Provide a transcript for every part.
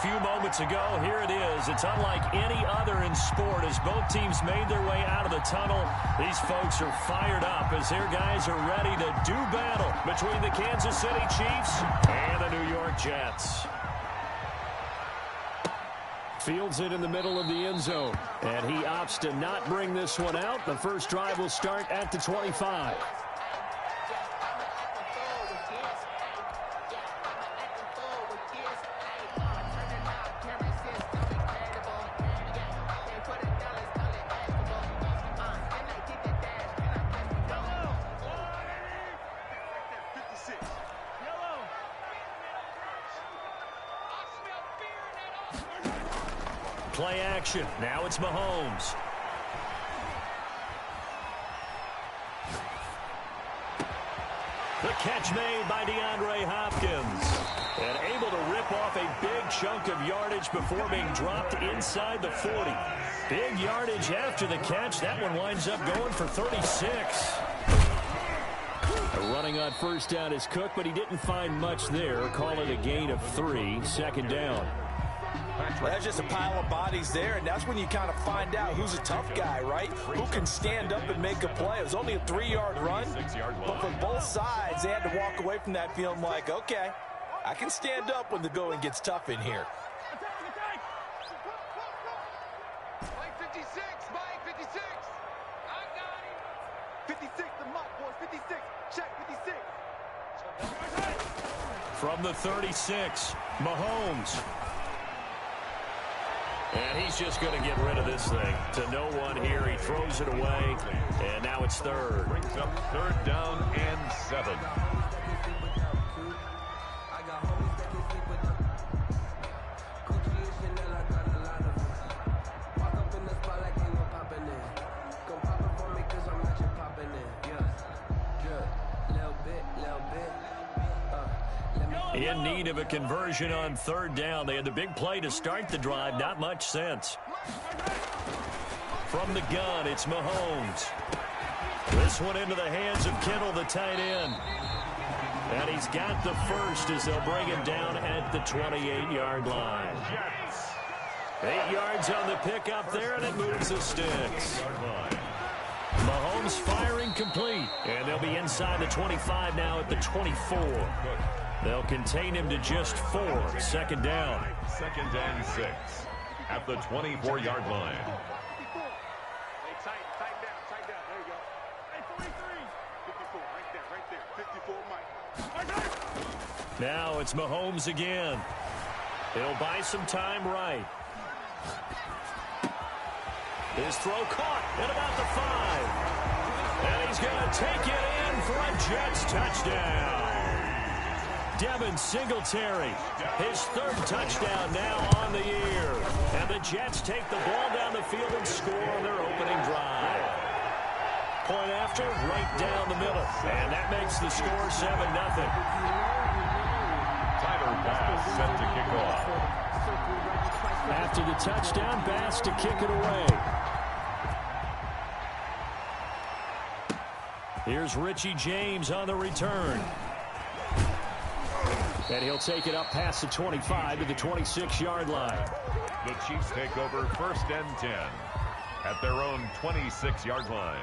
few moments ago. Here it is. It's unlike any other in sport as both teams made their way out of the tunnel. These folks are fired up as their guys are ready to do battle between the Kansas City Chiefs and the New York Jets. Fields it in the middle of the end zone, and he opts to not bring this one out. The first drive will start at the 25. Play action. Now it's Mahomes. The catch made by DeAndre Hopkins. And able to rip off a big chunk of yardage before being dropped inside the 40. Big yardage after the catch. That one winds up going for 36. Running on first down is Cook, but he didn't find much there. Call it a gain of 3. Second down. Well, that's just a pile of bodies there, and that's when you kind of find out who's a tough guy, right? Who can stand up and make a play. It was only a 3-yard run, but for both sides, they had to walk away from that feeling like, okay, I can stand up when the going gets tough in here. Mike 56, Mike 56. I got him. 56, the muck, boys, 56. Check 56. From the 36, Mahomes. And he's just going to get rid of this thing to no one here. He throws it away, and now it's third. Brings up third down and 7. In need of a conversion on third down. They had the big play to start the drive. Not much sense. From the gun, it's Mahomes. This one into the hands of Kittle, the tight end. And he's got the first as they'll bring him down at the 28-yard line. 8 yards on the pickup there, and it moves the sticks. Mahomes firing complete. And they'll be inside the 25 now at the 24. They'll contain him to just 4. Second down. Second and 6 at the 24-yard line. Tight down. There you go. Hey, 43. 54, right there. 54, Mike. Now it's Mahomes again. He'll buy some time right. His throw caught at about the 5. And he's going to take it in for a Jets touchdown. Devin Singletary, his third touchdown now on the year. And the Jets take the ball down the field and score on their opening drive. Point after, right down the middle. And that makes the score 7-0. Tyler Bass set to kick off. After the touchdown, Bass to kick it away. Here's Richie James on the return. And he'll take it up past the 25 to the 26-yard line. The Chiefs take over first and 10 at their own 26-yard line.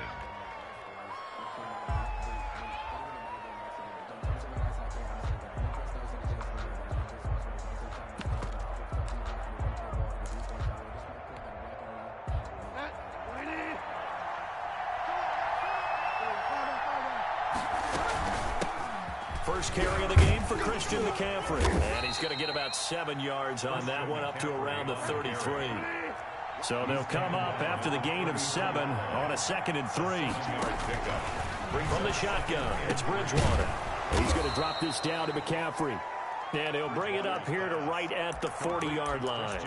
First carry of the game for Christian McCaffrey. And he's going to get about 7 yards on that one, up to around the 33. So they'll come up after the gain of 7 on a 2nd and 3. From the shotgun, it's Bridgewater. He's going to drop this down to McCaffrey. And he'll bring it up here to right at the 40-yard line.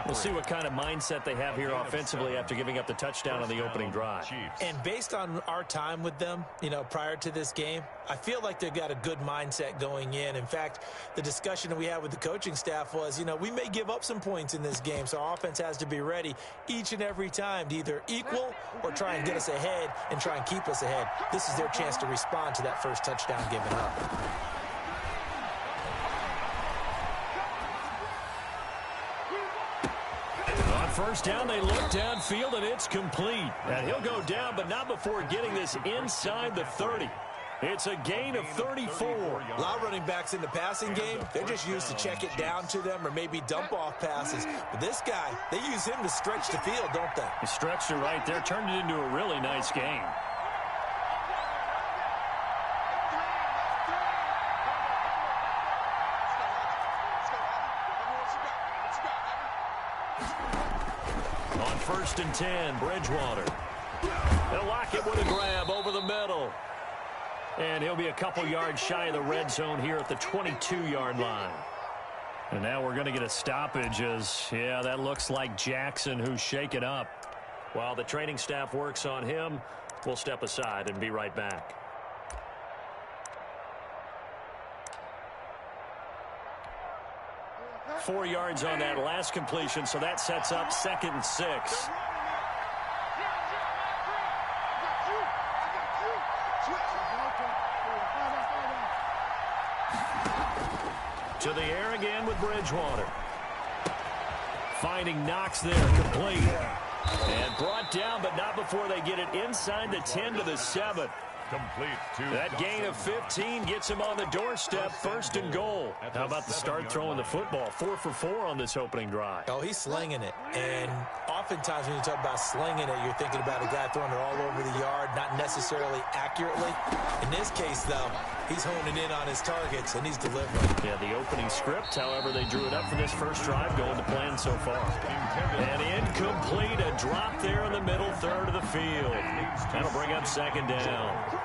We'll see what kind of mindset they have here offensively after giving up the touchdown on the opening drive. And based on our time with them, prior to this game, I feel like they've got a good mindset going in. In fact, the discussion that we had with the coaching staff was, we may give up some points in this game, so our offense has to be ready each and every time to either equal or try and get us ahead and try and keep us ahead. This is their chance to respond to that first touchdown given up. first down, they look downfield, and it's complete. And he'll go down, but not before getting this inside the 30. It's a gain of 34. A lot of running backs in the passing game, they're just used to check it down to them or maybe dump off passes. But this guy, they use him to stretch the field, don't they? He stretched it right there, turned it into a really nice gain. On 1st and 10, Bridgewater. They'll lock it with a grab over the middle. And he'll be a couple yards shy of the red zone here at the 22-yard line. And now we're going to get a stoppage as, yeah, that looks like Jackson who's shaken up. While the training staff works on him, we'll step aside and be right back. Four yards on that last completion, so that sets up 2nd and 6. To the air again with Bridgewater. Finding Knox there, complete. And brought down, but not before they get it inside the 10 to the 7. Complete to that gain of 15 gets him on the doorstep, 1st and goal. How about the start throwing the football? 4 for 4 on this opening drive. Oh, he's slinging it. And oftentimes when you talk about slinging it, you're thinking about a guy throwing it all over the yard, not necessarily accurately. In this case, though, he's honing in on his targets, and he's delivering. Yeah, the opening script, however, they drew it up for this first drive, going to plan so far. And incomplete, a drop there in the middle third of the field. That'll bring up 2nd down.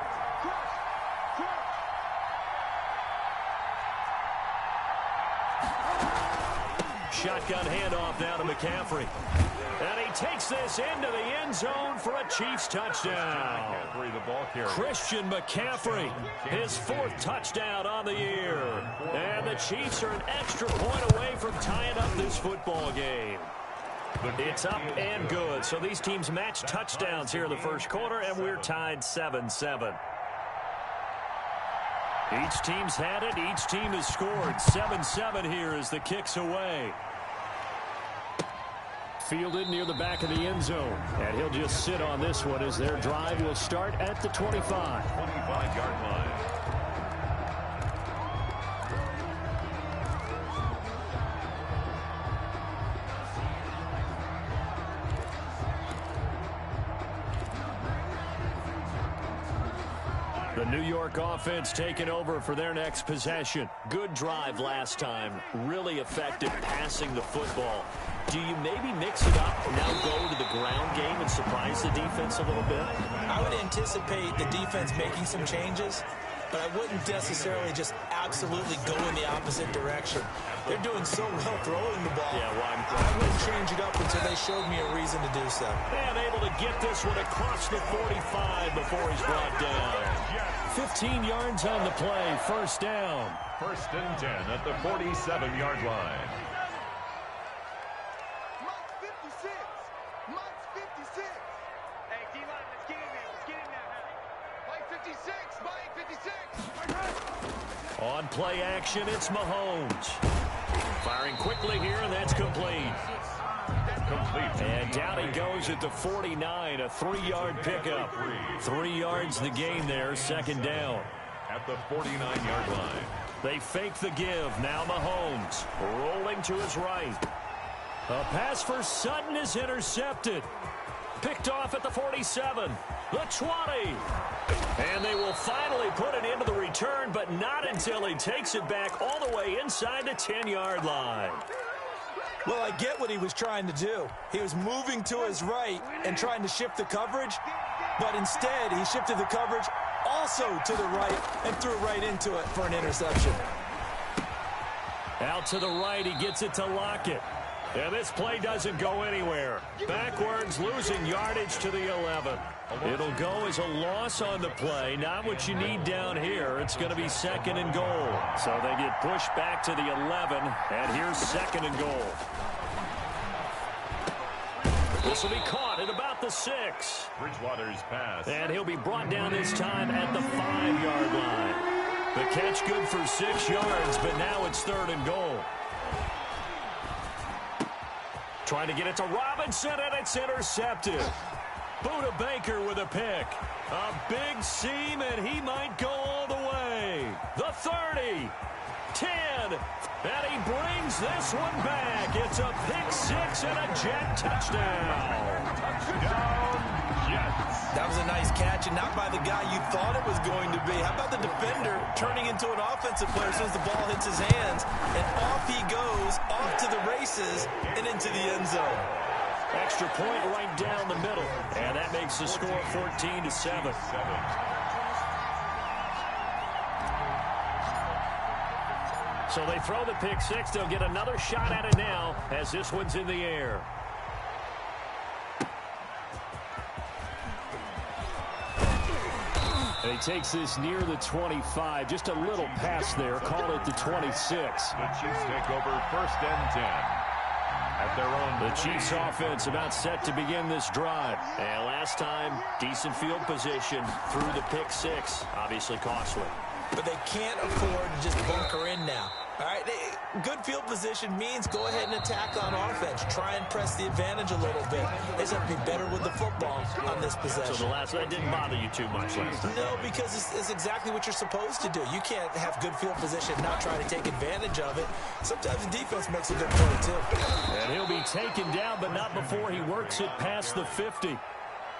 Shotgun handoff now to McCaffrey. And he takes this into the end zone for a Chiefs touchdown. Christian McCaffrey, his 4th touchdown on the year. And the Chiefs are an extra point away from tying up this football game. It's up and good. So these teams match touchdowns here in the first quarter, and we're tied 7-7. Each team's had it. Each team has scored. 7-7 here as the kick's away. Fielded near the back of the end zone. And he'll just sit on this one as their drive will start at the 25. 25-yard line. The New York offense taking over for their next possession. Good drive last time. Really effective passing the football. Do you maybe mix it up, now go to the ground game and surprise the defense a little bit? I would anticipate the defense making some changes, but I wouldn't necessarily just absolutely go in the opposite direction. They're doing so well throwing the ball. Yeah, well, I wouldn't change it up until they showed me a reason to do so. And able to get this one across the 45 before he's brought down. 15 yards on the play, 1st down. 1st and 10 at the 47-yard line. On play action, it's Mahomes. Firing quickly here, and that's complete. And down he goes at the 49, a 3-yard pickup. 3 yards the gain there, 2nd down. At the 49-yard line. They fake the give. Now Mahomes rolling to his right. A pass for Sutton is intercepted. Picked off at the 47, the 20. And they will finally put it into the return, but not until he takes it back all the way inside the 10-yard line. Well, I get what he was trying to do. He was moving to his right and trying to shift the coverage, but instead he shifted the coverage also to the right and threw right into it for an interception. Out to the right, he gets it to Lockett. And this play doesn't go anywhere. Backwards, losing yardage to the 11. It'll go as a loss on the play. Not what you need down here. It's going to be 2nd and goal. So they get pushed back to the 11, and here's 2nd and goal. This will be caught at about the 6. Bridgewater's pass. And he'll be brought down this time at the 5-yard line. The catch good for 6 yards, but now it's 3rd and goal. Trying to get it to Robinson, and it's intercepted. Buda Baker with a pick. A big seam, and he might go all the way. The 30, 10, and he brings this one back. It's a pick six and a Jet touchdown. Touchdown, Jets. That was a nice catch, and not by the guy you thought it was going to be. How about the defender turning into an offensive player as soon as the ball hits his hands, and off he goes, off to the races, and into the end zone. Extra point right down the middle, and that makes the score 14-7. So they throw the pick six. They'll get another shot at it now as this one's in the air. And he takes this near the 25. Just a little pass there. Call it the 26. The Chiefs take over first and 10. At their own. The Chiefs offense about set to begin this drive. And last time, decent field position through the pick six. Obviously costly. But they can't afford to just bunker in now. All right, good field position means go ahead and attack on offense. Try and press the advantage a little bit. They just have to be better with the football on this possession. So that didn't bother you too much last time? No, because it's exactly what you're supposed to do. You can't have good field position and not try to take advantage of it. Sometimes the defense makes a good play, too. And he'll be taken down, but not before he works it past the 50.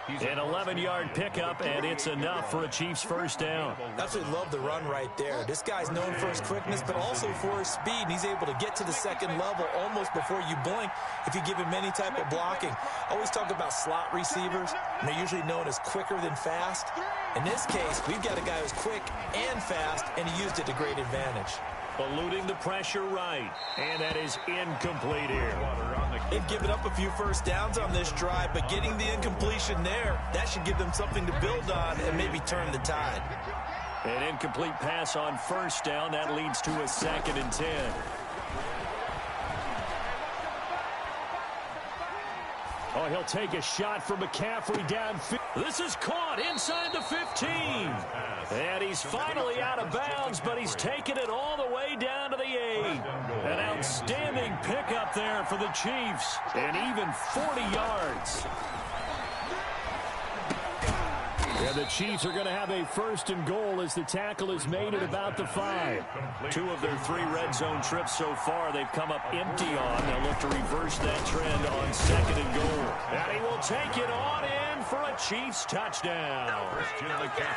An 11-yard pickup, and it's enough for a Chiefs first down. Absolutely love the run right there. This guy's known for his quickness, but also for his speed, and he's able to get to the second level almost before you blink if you give him any type of blocking. I always talk about slot receivers, and they're usually known as quicker than fast. In this case, we've got a guy who's quick and fast, and he used it to great advantage. Eluding the pressure right, and that is incomplete here. They've given up a few first downs on this drive, but getting the incompletion there, that should give them something to build on and maybe turn the tide. An incomplete pass on first down. That leads to a 2nd and 10. Oh, he'll take a shot from McCaffrey downfield. This is caught inside the 15. And he's finally out of bounds, but he's taken it all the way down to the 8. An outstanding pickup there for the Chiefs. And even 40 yards. And the Chiefs are going to have a 1st and goal as the tackle is made at about the 5. 2 of their 3 red zone trips so far they've come up empty on. They'll look to reverse that trend on 2nd and goal. And he will take it on in for a Chiefs touchdown.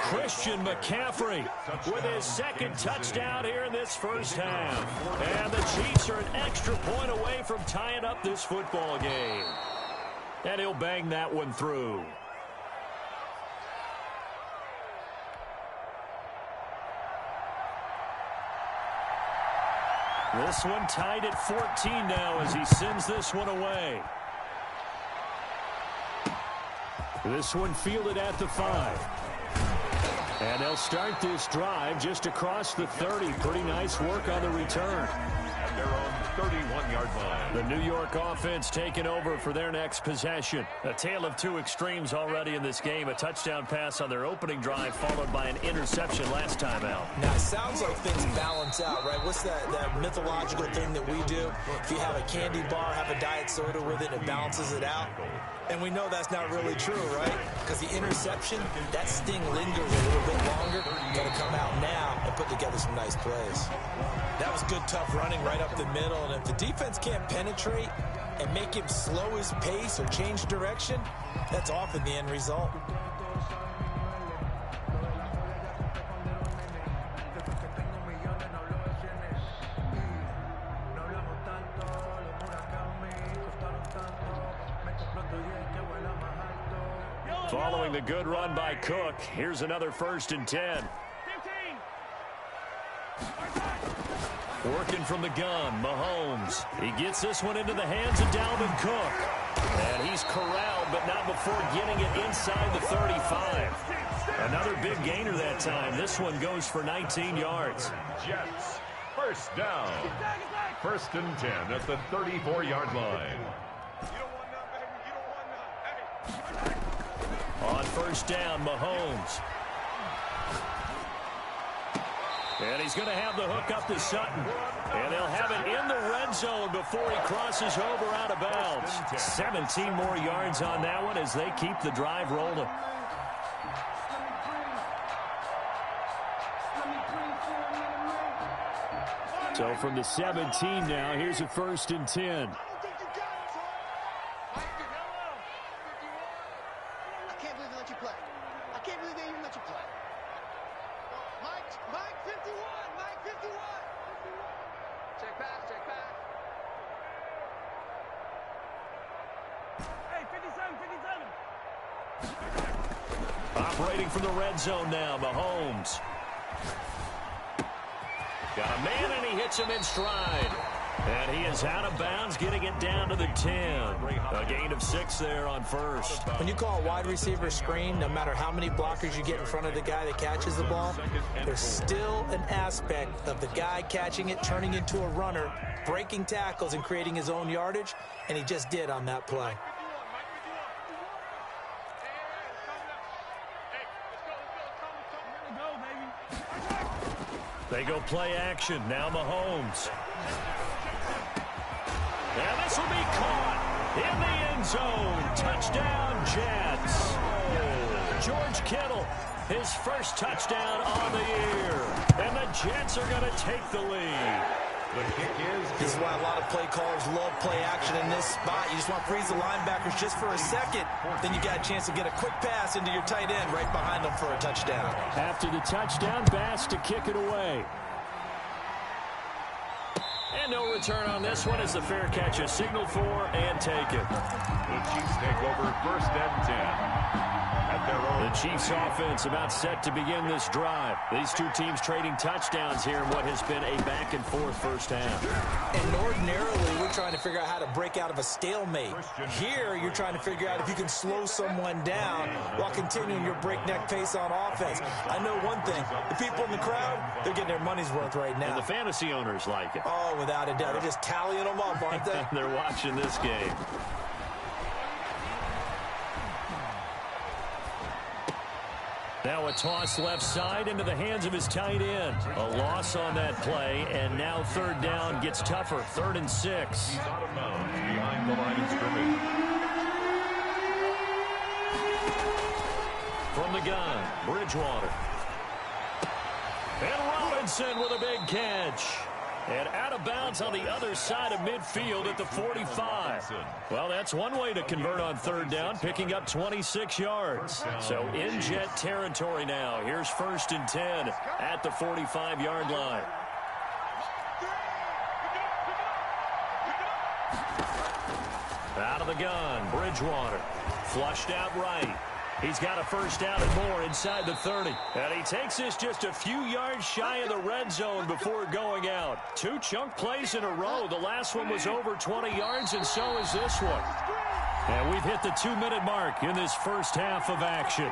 Christian McCaffrey with his 2nd touchdown here in this first half. And the Chiefs are an extra point away from tying up this football game. And he'll bang that one through. This one tied at 14 now as he sends this one away. This one fielded at the 5. And they'll start this drive just across the 30. Pretty nice work on the return. At their own 31-yard line. The New York offense taking over for their next possession. A tale of 2 extremes already in this game. A touchdown pass on their opening drive followed by an interception last time out. Now, it sounds like things balance out, right? What's that mythological thing that we do? If you have a candy bar, have a diet soda with it, it balances it out. And we know that's not really true, right? Because the interception, that sting lingers a little bit longer. Got to come out now and put together some nice plays. That was good, tough running right up the middle. And if the defense can't penetrate and make him slow his pace or change direction, that's often the end result. Following the good run by Cook, here's another 1st and 10. Working from the gun, Mahomes. He gets this one into the hands of Dalvin Cook. And he's corralled, but not before getting it inside the 35. Another big gainer that time. This one goes for 19 yards. Jets, first down. 1st and 10 at the 34-yard line. On 1st down, Mahomes. And he's going to have the hook up to Sutton. And they'll have it in the red zone before he crosses over out of bounds. 17 more yards on that one as they keep the drive rolling. So from the 17 now, here's a 1st and 10. Operating from the red zone now, Mahomes. Got a man, and he hits him in stride. And he is out of bounds, getting it down to the 10. A gain of 6 there on 1st. When you call a wide receiver screen, no matter how many blockers you get in front of the guy that catches the ball, there's still an aspect of the guy catching it, turning into a runner, breaking tackles and creating his own yardage, and he just did on that play. They go play action. Now Mahomes. And this will be caught in the end zone. Touchdown, Jets. George Kittle, his first touchdown on the year. And the Jets are going to take the lead. The kick is. This is why a lot of play callers love play action in this spot. You just want to freeze the linebackers just for a second. Then you got a chance to get a quick pass into your tight end right behind them for a touchdown. After the touchdown, Bass to kick it away. And no return on this one as the fair catch is signaled for and taken. The Chiefs take over 1st and 10. The Chiefs offense about set to begin this drive. These two teams trading touchdowns here in what has been a back-and-forth first half. And ordinarily, we're trying to figure out how to break out of a stalemate. Here, you're trying to figure out if you can slow someone down while continuing your breakneck pace on offense. I know one thing. The people in the crowd, they're getting their money's worth right now. And the fantasy owners like it. Oh, without a doubt. They're just tallying them up, aren't they? They're watching this game. Now a toss left side into the hands of his tight end. A loss on that play, and now 3rd down gets tougher. 3rd and 6. He's out of bounds behind the line of scrimmage. From the gun, Bridgewater. And Robinson with a big catch. And out of bounds on the other side of midfield at the 45. Well, that's one way to convert on 3rd down, picking up 26 yards. So in Jet territory now. Here's 1st and 10 at the 45-yard line. Out of the gun, Bridgewater. Flushed out right. He's got a 1st down and more inside the 30. And he takes this just a few yards shy of the red zone before going out. 2 chunk plays in a row. The last one was over 20 yards, and so is this one. And we've hit the 2-minute mark in this first half of action.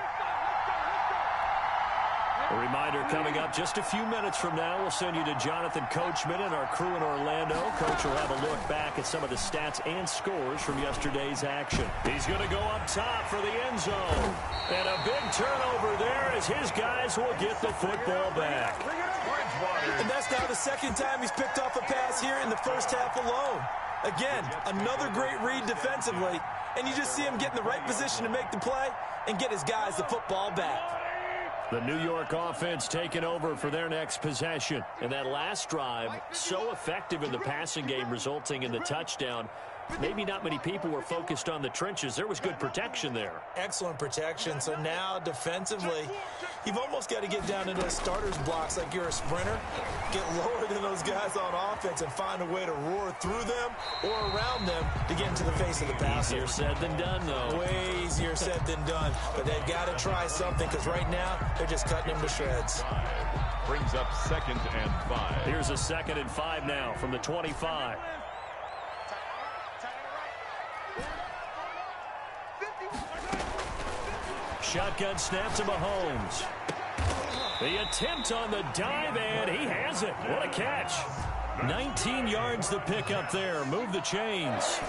A reminder coming up just a few minutes from now. We'll send you to Jonathan Coachman and our crew in Orlando. Coach will have a look back at some of the stats and scores from yesterday's action. He's going to go up top for the end zone. And a big turnover there as his guys will get the football back. And that's now the 2nd time he's picked off a pass here in the first half alone. Again, another great read defensively. And you just see him get in the right position to make the play and get his guys the football back. The New York offense taking over for their next possession. And that last drive, so effective in the passing game, resulting in the touchdown. Maybe not many people were focused on the trenches. There was good protection there. Excellent protection. So now defensively, you've almost got to get down into those starters blocks like you're a sprinter. Get lower than those guys on offense and find a way to roar through them or around them to get into the face of the passer. Easier said than done, though. Way easier said than done. But they've got to try something because right now they're just cutting them to shreds. Brings up 2nd and 5. Here's a 2nd and 5 now from the 25. Shotgun snap to Mahomes. The attempt on the dive, and he has it. What a catch. 19 yards the pick up there. Move the chains.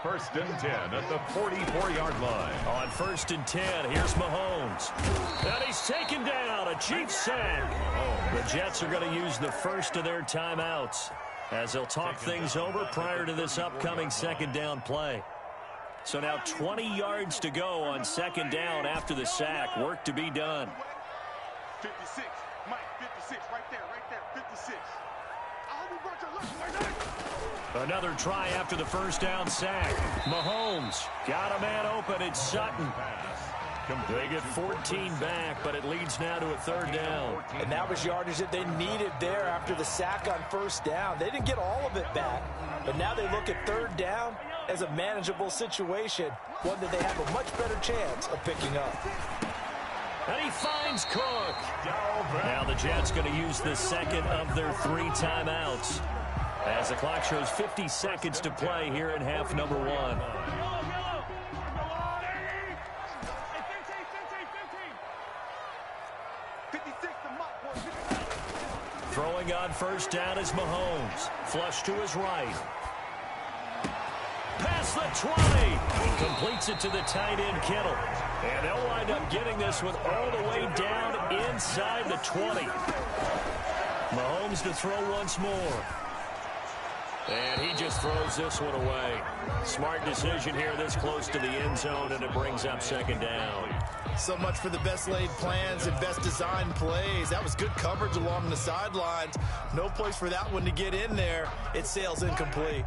First and 10 at the 44-yard line. On first and 10, here's Mahomes. And he's taken down. A Chiefs sack. The Jets are going to use the first of their timeouts as they'll talk things over prior to this upcoming second down play. So now 20 yards to go on second down after the sack. Work to be done. 56. Mike, 56. Right there. 56. I hope you brought your lunch right there. Another try after the first down sack. Mahomes got a man open. It's Sutton. They get 14 back, but it leads now to a third down. And that was yardage that they needed there after the sack on first down. They didn't get all of it back, but now they look at third down as a manageable situation, one that they have a much better chance of picking up. And he finds Cook. Now the Jets going to use the second of their 3 timeouts as the clock shows 50 seconds to play here in half number 1. Throwing on first down is Mahomes. Flush to his right. Past the 20. Completes it to the tight end, Kittle. And they'll wind up getting this one all the way down inside the 20. Mahomes to throw once more. And he just throws this one away. Smart decision here this close to the end zone, and it brings up second down. So much for the best laid plans and best designed plays. That was good coverage along the sidelines. No place for that one to get in there. It sails incomplete.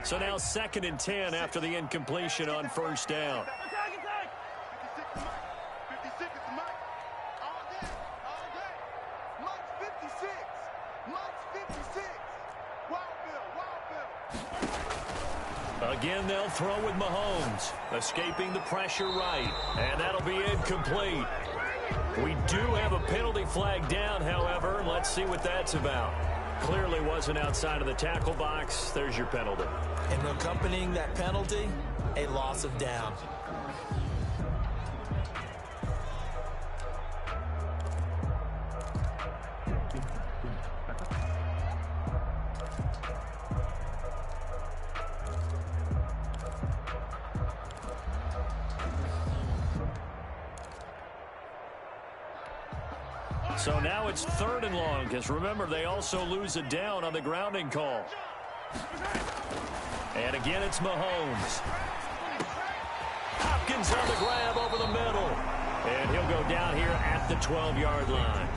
So now second and 10 after the incompletion on first down. 56 is Mike. All day. Mike's 56. Mike's 56. Wild Bill. Again, they'll throw with Mahomes. Escaping the pressure right. And that'll be incomplete. We do have a penalty flag down, however. Let's see what that's about. Clearly wasn't outside of the tackle box. There's your penalty. And accompanying that penalty, a loss of down. So now it's third and long, because remember, they also lose a down on the grounding call. And again, it's Mahomes. Hopkins on the grab over the middle. And he'll go down here at the 12-yard line.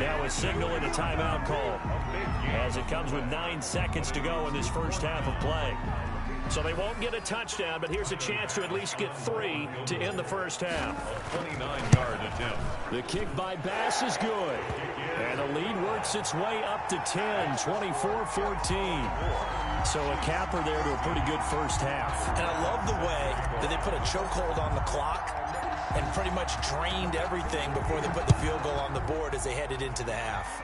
Now a signal and a timeout call, as it comes with 9 seconds to go in this first half of play. So they won't get a touchdown, but here's a chance to at least get 3 to end the first half. 29-yard attempt. The kick by Bass is good. And the lead works its way up to 10, 24-14. So a capper there to a pretty good first half. And I love the way that they put a chokehold on the clock and pretty much drained everything before they put the field goal on the board as they headed into the half.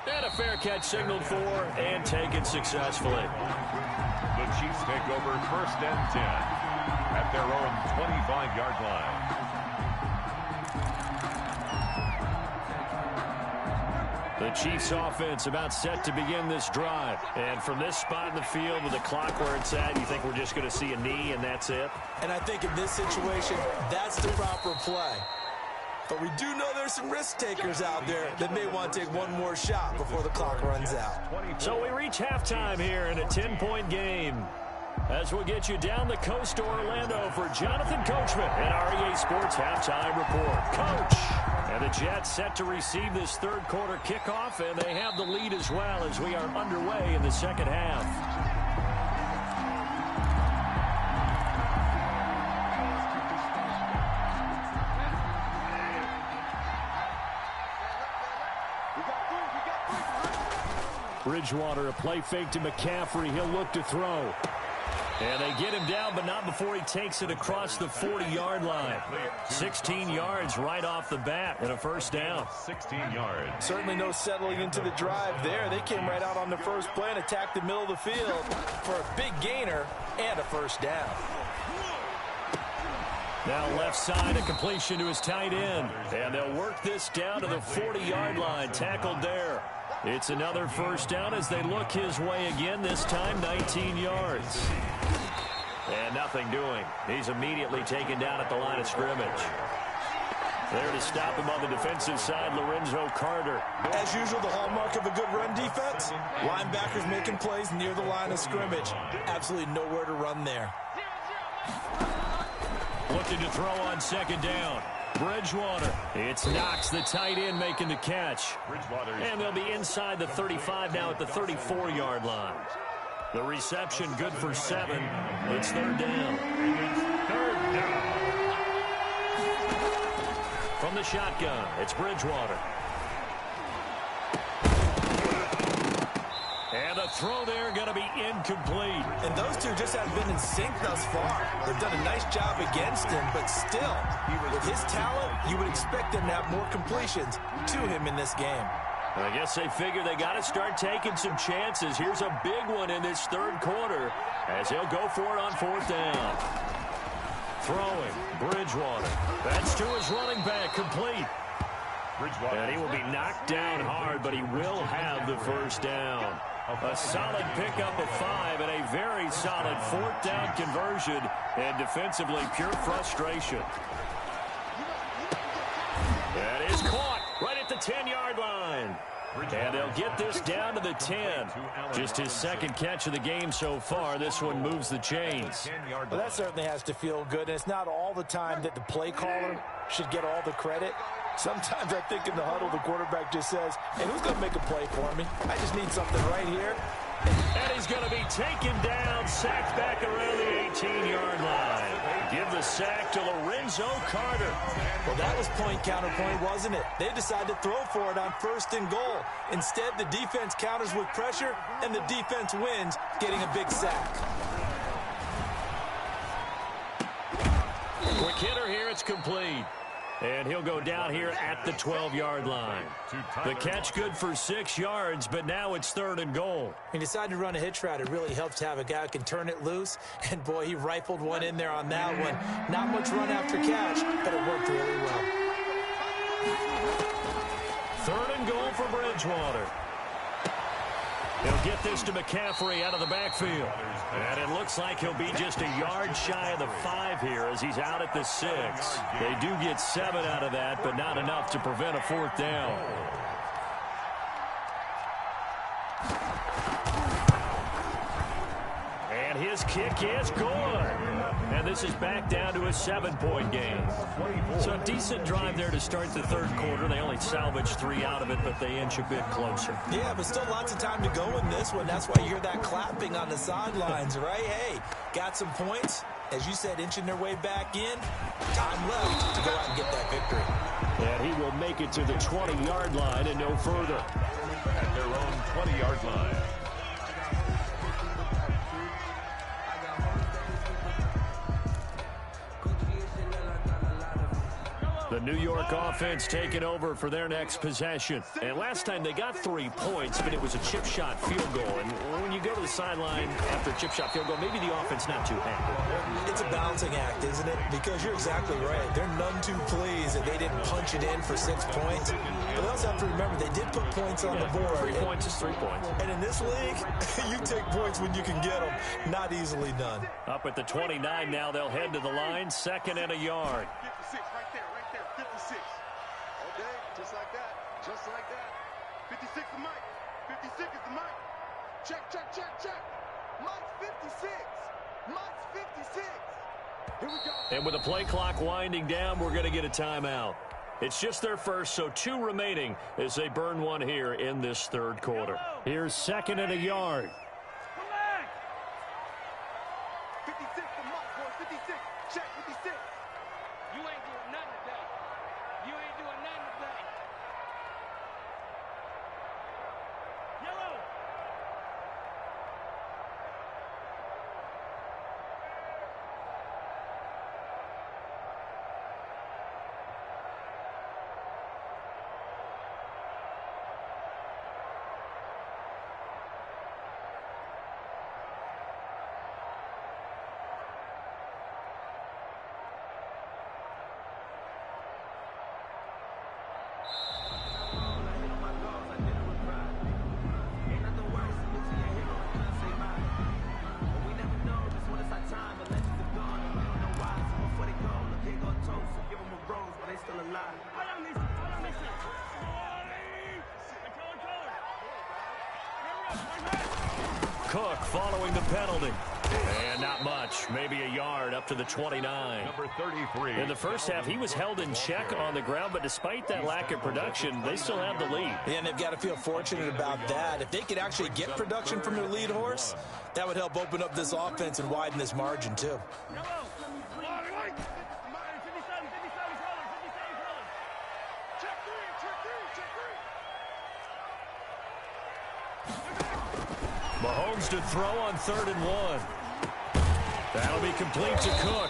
And a fair catch signaled for and taken successfully. The Chiefs take over first and 10 at their own 25-yard line. The Chiefs offense about set to begin this drive. And from this spot in the field with the clock where it's at, you think we're just going to see a knee and that's it? And I think in this situation, that's the proper play. But we do know there's some risk takers out there that may want to take one more shot before the clock runs out. So we reach halftime here in a 10-point game, as we'll get you down the coast to Orlando for Jonathan Coachman and our EA Sports Halftime Report. Coach! And the Jets set to receive this third quarter kickoff, and they have the lead as well as we are underway in the second half. Bridgewater, a play fake to McCaffrey. He'll look to throw. And they get him down, but not before he takes it across the 40-yard line. 16 yards right off the bat and a first down. 16 yards. Certainly no settling into the drive there. They came right out on the first play and attacked the middle of the field for a big gainer and a first down. Now left side, a completion to his tight end. And they'll work this down to the 40-yard line. Tackled there. It's another first down as they look his way again, this time 19 yards. And nothing doing. He's immediately taken down at the line of scrimmage. There to stop him on the defensive side, Lorenzo Carter. As usual, the hallmark of a good run defense, linebackers making plays near the line of scrimmage. Absolutely nowhere to run there. Looking to throw on second down. Bridgewater. It's Knox, the tight end, making the catch. And they'll be inside the 35 now at the 34-yard line. The reception good for 7. It's third down. Third down. From the shotgun, it's Bridgewater. And the throw there going to be incomplete. And those two just haven't been in sync thus far. They've done a nice job against him, but still, with his talent, you would expect them to have more completions to him in this game. I guess they figure they got to start taking some chances. Here's a big one in this third quarter as he'll go for it on fourth down. Throwing, Bridgewater. That's to his running back, complete. And he will be knocked down hard, but he will have the first down. A solid pickup of 5 and a very solid fourth down conversion, and defensively pure frustration. That is caught right at the 10-yard line. And they'll get this down to the 10. Just his second catch of the game so far. This one moves the chains. Well, that certainly has to feel good. And it's not all the time that the play caller should get all the credit. Sometimes I think in the huddle, the quarterback just says, hey, who's going to make a play for me? I just need something right here. And he's going to be taken down, sacked back around the 18-yard line. Give the sack to Lorenzo Carter. Well, that was point counterpoint, wasn't it? They decided to throw for it on first and goal. Instead, the defense counters with pressure, and the defense wins, getting a big sack. Quick hitter here, it's complete. And he'll go down here at the 12-yard line. The catch good for 6 yards, but now it's third and goal. He decided to run a hitch route. It really helps to have a guy who can turn it loose. And, boy, he rifled one in there on that one. Not much run after catch, but it worked really well. Third and goal for Bridgewater. He'll get this to McCaffrey out of the backfield. And it looks like he'll be just a yard shy of the 5 here as he's out at the 6. They do get 7 out of that, but not enough to prevent a fourth down. And his kick is good. And this is back down to a 7-point game. So a decent drive there to start the third quarter. They only salvaged 3 out of it, but they inch a bit closer. Yeah, but still lots of time to go in this one. That's why you hear that clapping on the sidelines, right? Hey, got some points. As you said, inching their way back in. Time left to go out and get that victory. And he will make it to the 20-yard line and no further. At their own 20-yard line. The New York offense taking over for their next possession. And last time they got 3 points, but it was a chip shot field goal. And when you go to the sideline after a chip shot field goal, maybe the offense not too happy. It's a balancing act, isn't it? Because you're exactly right. They're none too pleased that they didn't punch it in for 6 points. But they also have to remember they did put points on the board. 3 points is 3 points. And in this league, you take points when you can get them. Not easily done. Up at the 29 now, they'll head to the line. 2nd and a yard. 56, right there, 56. Okay, just like that, just like that. 56 is Mike. 56 is the Mike. Check. Mike's 56. Mike's 56. Here we go. And with the play clock winding down, we're going to get a timeout. It's just their first, so 2 remaining as they burn one here in this third quarter. Here's 2nd and a yard. 56 to Mike, boys. 56. Check 56. You ain't doing nothing today. You ain't doing nothing today. Yellow. Cook following the penalty. And not much, maybe a yard up to the 29. Number 33. In the first half, he was held in check on the ground, but despite that lack of production, they still have the lead. Yeah, and they've got to feel fortunate about that. If they could actually get production from their lead horse, that would help open up this offense and widen this margin, too. Mahomes to throw on 3rd and 1. That'll be complete to Cook.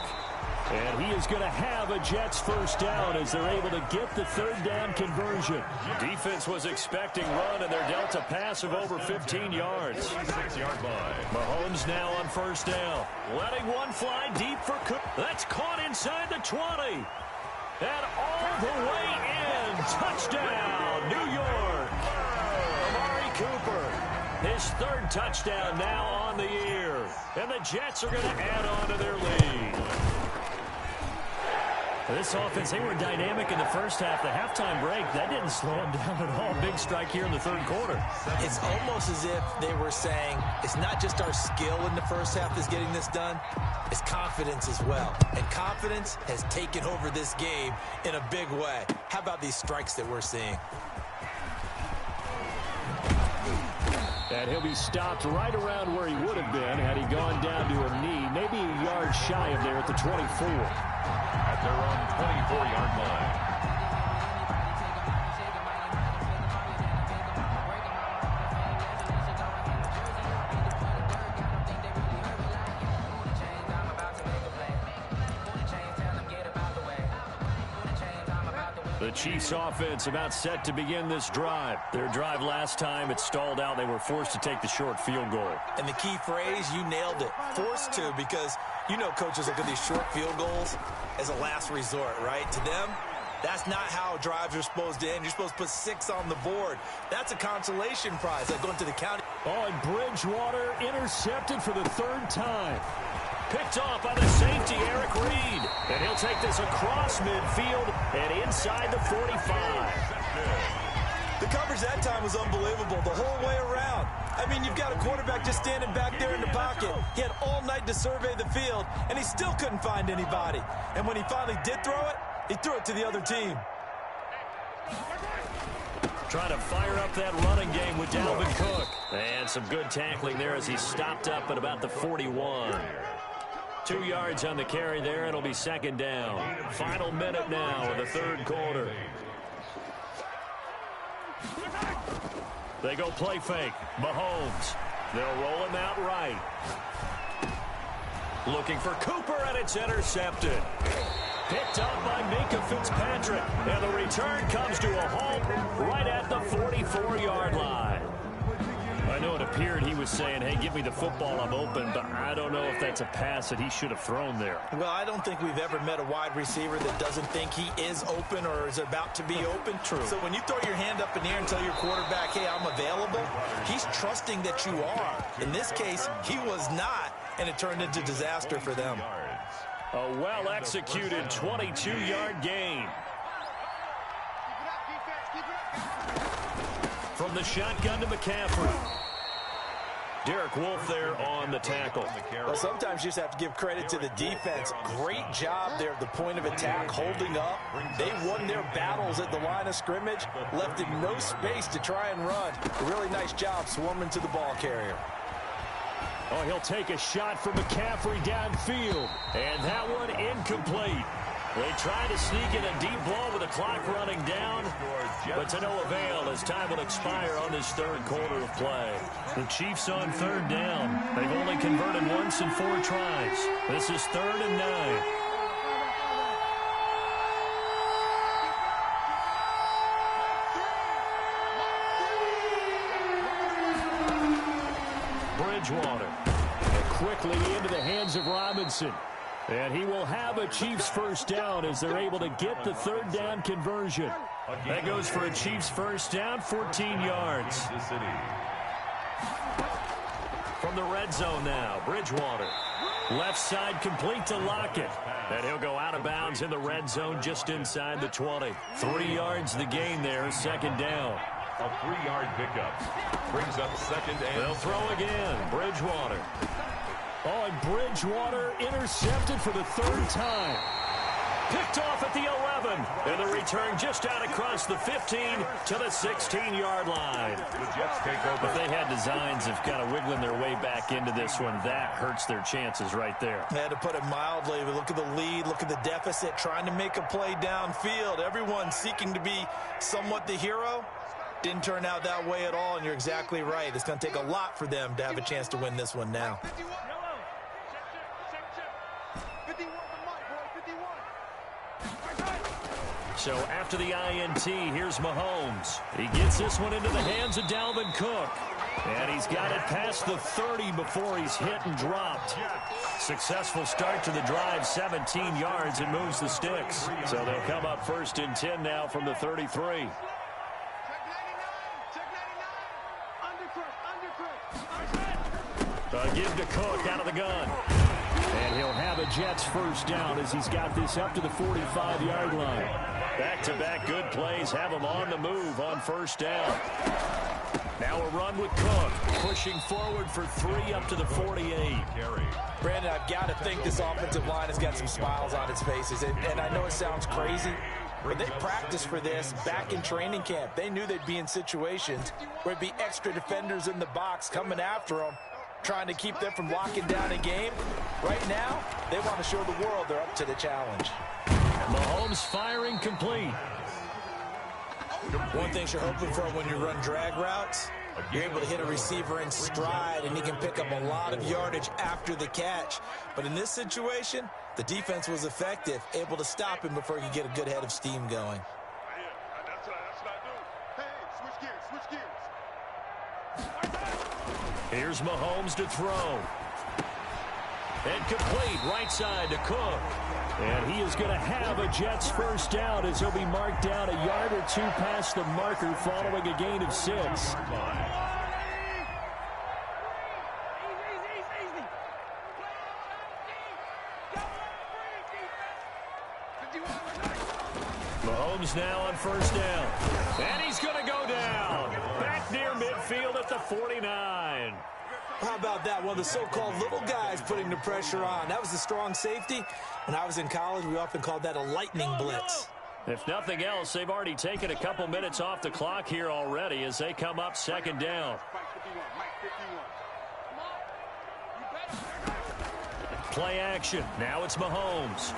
And he is going to have a Jets first down as they're able to get the 3rd down conversion. Defense was expecting run, and they're dealt a pass of over 15 yards. 6-yard line. Mahomes now on 1st down. Letting one fly deep for Cook. That's caught inside the 20. And all the way in. Touchdown, New York. Amari Cooper. His 3rd touchdown now on the year. And the Jets are going to add on to their lead. This offense, they were dynamic in the first half. The halftime break, that didn't slow them down at all. Big strike here in the 3rd quarter. It's almost as if they were saying, it's not just our skill in the first half that's getting this done, it's confidence as well. And confidence has taken over this game in a big way. How about these strikes that we're seeing? And he'll be stopped right around where he would have been had he gone down to a knee, maybe a yard shy of there at the 24. At their own 24-yard line. The Chiefs offense about set to begin this drive. Their drive last time, it stalled out. They were forced to take the short field goal. And the key phrase, you nailed it. Forced to, because you know coaches look at these short field goals as a last resort, right? To them, that's not how drives are supposed to end. You're supposed to put 6 on the board. That's a consolation prize, like going to the county. Oh, and Bridgewater intercepted for the 3rd time. Picked off by the safety, Eric Reed. And he'll take this across midfield and inside the 45. The coverage that time was unbelievable the whole way around. I mean, you've got a quarterback just standing back there in the pocket. He had all night to survey the field, and he still couldn't find anybody. And when he finally did throw it, he threw it to the other team. Trying to fire up that running game with Dalvin Cook. And some good tackling there as he stopped up at about the 41. 2 yards on the carry there. It'll be 2nd down. Final minute now of the 3rd quarter. They go play fake. Mahomes. They'll roll him out right. Looking for Cooper, and it's intercepted. Picked up by Minkah Fitzpatrick. And the return comes to a halt right at the 44-yard line. I know it appeared he was saying, hey, give me the football, I'm open, but I don't know if that's a pass that he should have thrown there. Well, I don't think we've ever met a wide receiver that doesn't think he is open or is about to be open. True. So when you throw your hand up in the air and tell your quarterback, hey, I'm available, he's trusting that you are. In this case, he was not, and it turned into disaster for them. A well-executed 22-yard gain. From the shotgun to McCaffrey. Derek Wolfe there on the tackle. Well, sometimes you just have to give credit to the defense. Great job there at the point of attack, holding up. They won their battles at the line of scrimmage, left him no space to try and run. A really nice job swarming to the ball carrier. Oh, he'll take a shot from McCaffrey downfield. And that one incomplete. They try to sneak in a deep ball with the clock running down, but to no avail as time will expire on this 3rd quarter of play. The Chiefs on 3rd down. They've only converted once in 4 tries. This is 3rd and 9. Bridgewater. And quickly into the hands of Robinson. And he will have a Chiefs first down as they're able to get the 3rd down conversion. That goes for a Chiefs first down, 14 yards. From the red zone now, Bridgewater. Left side complete to Lockett. And he'll go out of bounds in the red zone just inside the 20. 3 yards the gain there, 2nd down. A 3-yard pickup. Brings up second and... They'll throw again. Bridgewater. Oh, and Bridgewater intercepted for the third time. Picked off at the 11. And the return just out across the 15 to the 16-yard line. The Jets take over. If they had designs of kind of wiggling their way back into this one, that hurts their chances right there. They had to put it mildly. But look at the lead. Look at the deficit. Trying to make a play downfield. Everyone seeking to be somewhat the hero. Didn't turn out that way at all, and you're exactly right. It's going to take a lot for them to have a chance to win this one now. 51 for Mike, boy. 51. So after the INT, here's Mahomes. He gets this one into the hands of Dalvin Cook. And he's got it past the 30 before he's hit and dropped. Successful start to the drive, 17 yards, and moves the sticks. So they'll come up 1st and 10 now from the 33. Give to Cook out of the gun. And he'll have a Jets first down as he's got this up to the 45-yard line. Back-to-back good plays have him on the move on first down. Now a run with Cook, pushing forward for 3 up to the 48. Brandon, I've got to think this offensive line has got some smiles on its faces. And I know it sounds crazy, but they practiced for this back in training camp. They knew they'd be in situations where it'd be extra defenders in the box coming after them, trying to keep them from locking down a game. Right now, they want to show the world they're up to the challenge. Mahomes firing complete. One thing you're hoping for when you run drag routes, you're able to hit a receiver in stride, and he can pick up a lot of yardage after the catch. But in this situation, the defense was effective, able to stop him before he could get a good head of steam going. That's what I do. Hey, switch gears. Here's Mahomes to throw. And complete right side to Cook. And he is going to have a Jets first down as he'll be marked down a yard or two past the marker following a gain of 6. Mahomes now on first down. And he's going to go down. Back near midfield at the 49. How about that? One of the so-called little guys putting the pressure on. That was a strong safety. When I was in college, we often called that a lightning blitz. If nothing else, they've already taken a couple minutes off the clock here already as they come up second down. Play action. Now it's Mahomes.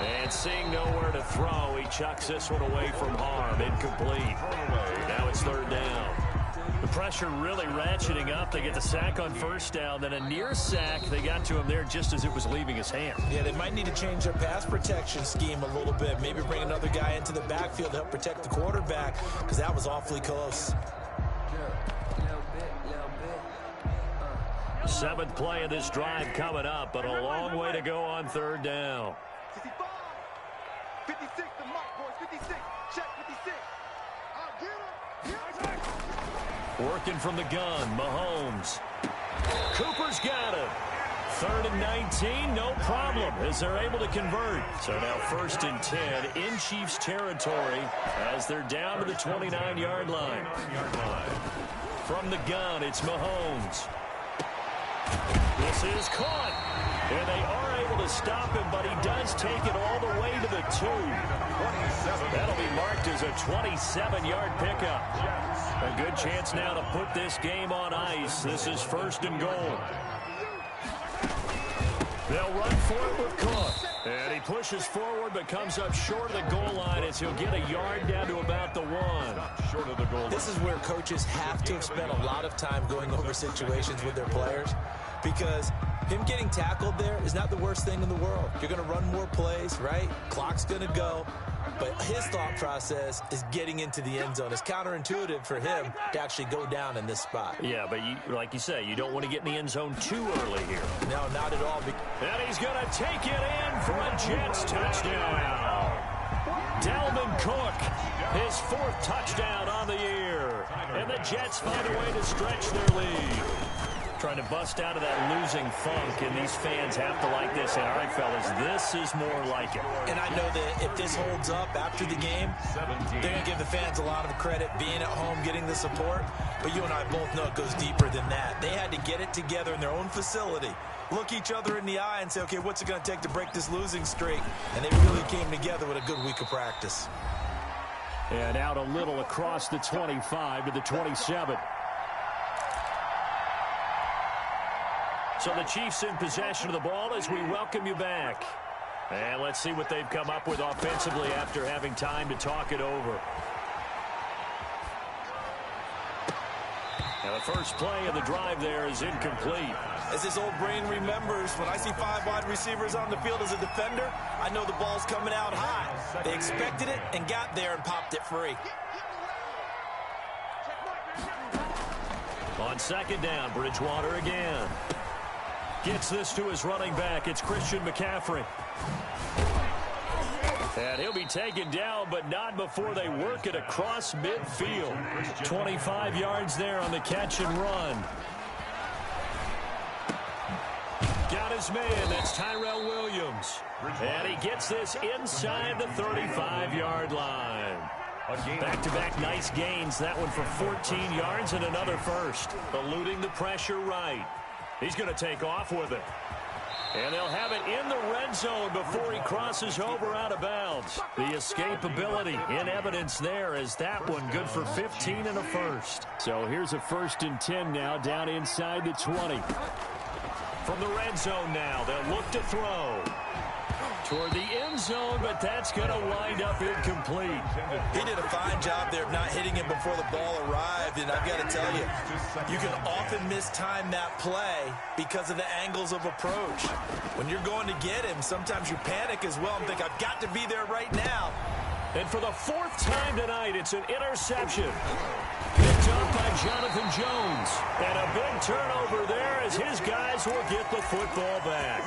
And seeing nowhere to throw, he chucks this one away from harm. Incomplete. Now it's third down. The pressure really ratcheting up. They get the sack on first down, then a near sack. They got to him there just as it was leaving his hand. Yeah, they might need to change their pass protection scheme a little bit. Maybe bring another guy into the backfield to help protect the quarterback, because that was awfully close. 7th play of this drive coming up, but a long way to go on third down. 56 to Mike, boys. 56. Check 56. I'll get him. Working from the gun, Mahomes. Cooper's got it. 3rd and 19, no problem, as they're able to convert. So now 1st and 10 in Chiefs territory as they're down to the 29-yard line. From the gun, it's Mahomes. This is caught. And they are able to stop him, but he does take it all the way to the 2. That'll be marked as a 27-yard pickup. A good chance now to put this game on ice. This is 1st and goal. They'll run for it with Cook. And he pushes forward but comes up short of the goal line as he'll get a yard down to about the 1. Short of the goal line. This is where coaches have to have spent a lot of time going over situations with their players, because him getting tackled there is not the worst thing in the world. You're going to run more plays, right? Clock's going to go. But his thought process is getting into the end zone. It's counterintuitive for him to actually go down in this spot. Yeah, but like you say, you don't want to get in the end zone too early here. No, not at all. And he's going to take it in for a Jets touchdown. Dalvin Cook, his 4th touchdown on the year. And the Jets find a way to stretch their lead. Trying to bust out of that losing funk, and these fans have to like this. And all right, fellas, this is more like it. And I know that if this holds up after the game, they're going to give the fans a lot of credit being at home, getting the support. But you and I both know it goes deeper than that. They had to get it together in their own facility, look each other in the eye and say, okay, what's it going to take to break this losing streak? And they really came together with a good week of practice. And out a little across the 25 to the 27. So the Chiefs in possession of the ball as we welcome you back. And let's see what they've come up with offensively after having time to talk it over. Now the first play of the drive there is incomplete. As his old brain remembers, when I see 5 wide receivers on the field as a defender, I know the ball's coming out high. They expected it and got there and popped it free. On second down, Bridgewater again. Gets this to his running back. It's Christian McCaffrey. And he'll be taken down, but not before they work it across midfield. 25 yards there on the catch and run. Got his man. That's Tyrell Williams. And he gets this inside the 35-yard line. Back-to-back nice gains. That one for 14 yards and another first. Eluding the pressure right. He's going to take off with it. And they'll have it in the red zone before he crosses over out of bounds. The escapability in evidence there as that one good for 15 and a first. So here's a 1st and 10 now down inside the 20. From the red zone now, they'll look to throw. Toward the end zone, but that's going to wind up incomplete. He did a fine job there of not hitting it before the ball arrived, and I've got to tell you, you can often mistime that play because of the angles of approach. When you're going to get him, sometimes you panic as well and think, I've got to be there right now. And for the 4th time tonight, it's an interception. Picked up by Jonathan Jones. And a big turnover there as his guys will get the football back.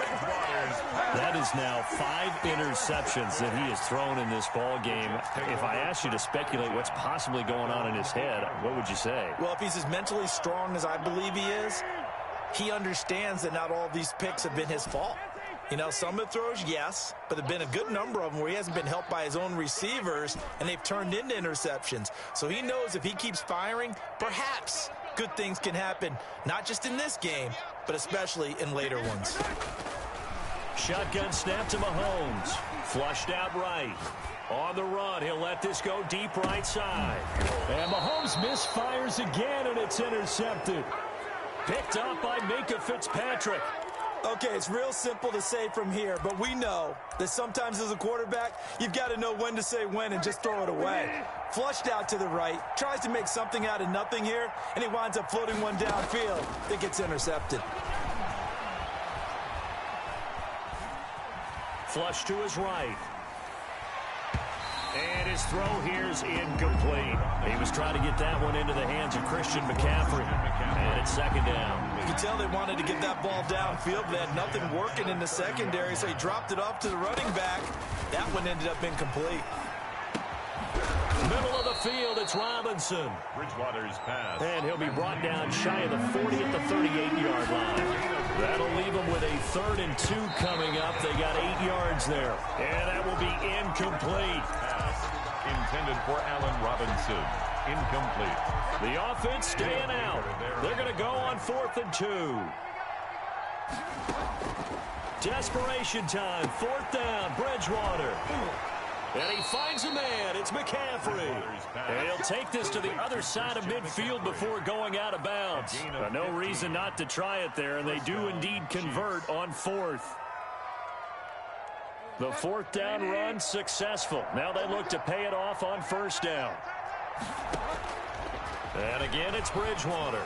That is now 5 interceptions that he has thrown in this ball game. If I asked you to speculate what's possibly going on in his head, what would you say? Well, if he's as mentally strong as I believe he is, he understands that not all of these picks have been his fault. You know, some of the throws, yes, but there have been a good number of them where he hasn't been helped by his own receivers, and they've turned into interceptions. So he knows if he keeps firing, perhaps good things can happen, not just in this game, but especially in later ones. Shotgun snap to Mahomes. Flushed out right. On the run, he'll let this go deep right side. And Mahomes misfires again, and it's intercepted. Picked up by Minkah Fitzpatrick. Okay, it's real simple to say from here, but we know that sometimes as a quarterback, you've got to know when to say when and just throw it away. Flushed out to the right, tries to make something out of nothing here, and he winds up floating one downfield. I think it's intercepted. Flush to his right. And his throw here is incomplete. He was trying to get that one into the hands of Christian McCaffrey. And it's second down. You could tell they wanted to get that ball downfield, but they had nothing working in the secondary, so he dropped it off to the running back. That one ended up incomplete. Middle of the field, it's Robinson. Bridgewater's pass. And he'll be brought down shy of the 40 at the 38-yard line. That'll leave them with a 3rd and 2 coming up. They got 8 yards there. And that will be incomplete. Pass intended for Allen Robinson. Incomplete. The offense staying out. They're going to go on 4th and 2. Desperation time. 4th down, Bridgewater. And he finds a man. It's McCaffrey. And he'll take this to the other side of midfield before going out of bounds. No reason not to try it there, and they do indeed convert on 4th. The 4th down run successful. Now they look to pay it off on 1st down. And again, it's Bridgewater.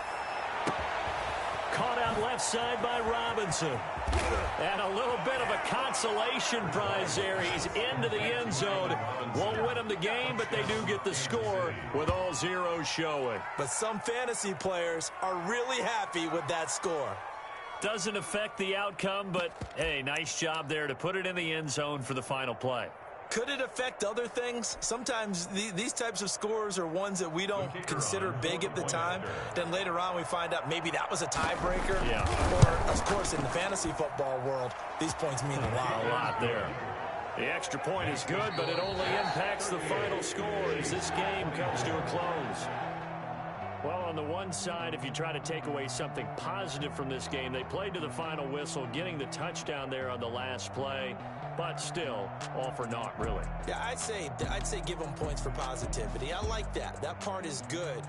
Caught out left side by Robinson. And a little bit of a consolation prize there. He's into the end zone. Won't win them the game, but they do get the score with all zeros showing. But some fantasy players are really happy with that score. Doesn't affect the outcome, but, hey, nice job there to put it in the end zone for the final play. Could it affect other things? Sometimes these types of scores are ones that we don't consider big at the time. Then later on we find out maybe that was a tiebreaker. Yeah. Or, of course, in the fantasy football world, these points mean a lot. A lot there. The extra point is good, but it only impacts the final score as this game comes to a close. Well, on the one side, if you try to take away something positive from this game, they played to the final whistle, getting the touchdown there on the last play, but still, all for naught, really. Yeah, I'd say give them points for positivity. I like that. That part is good.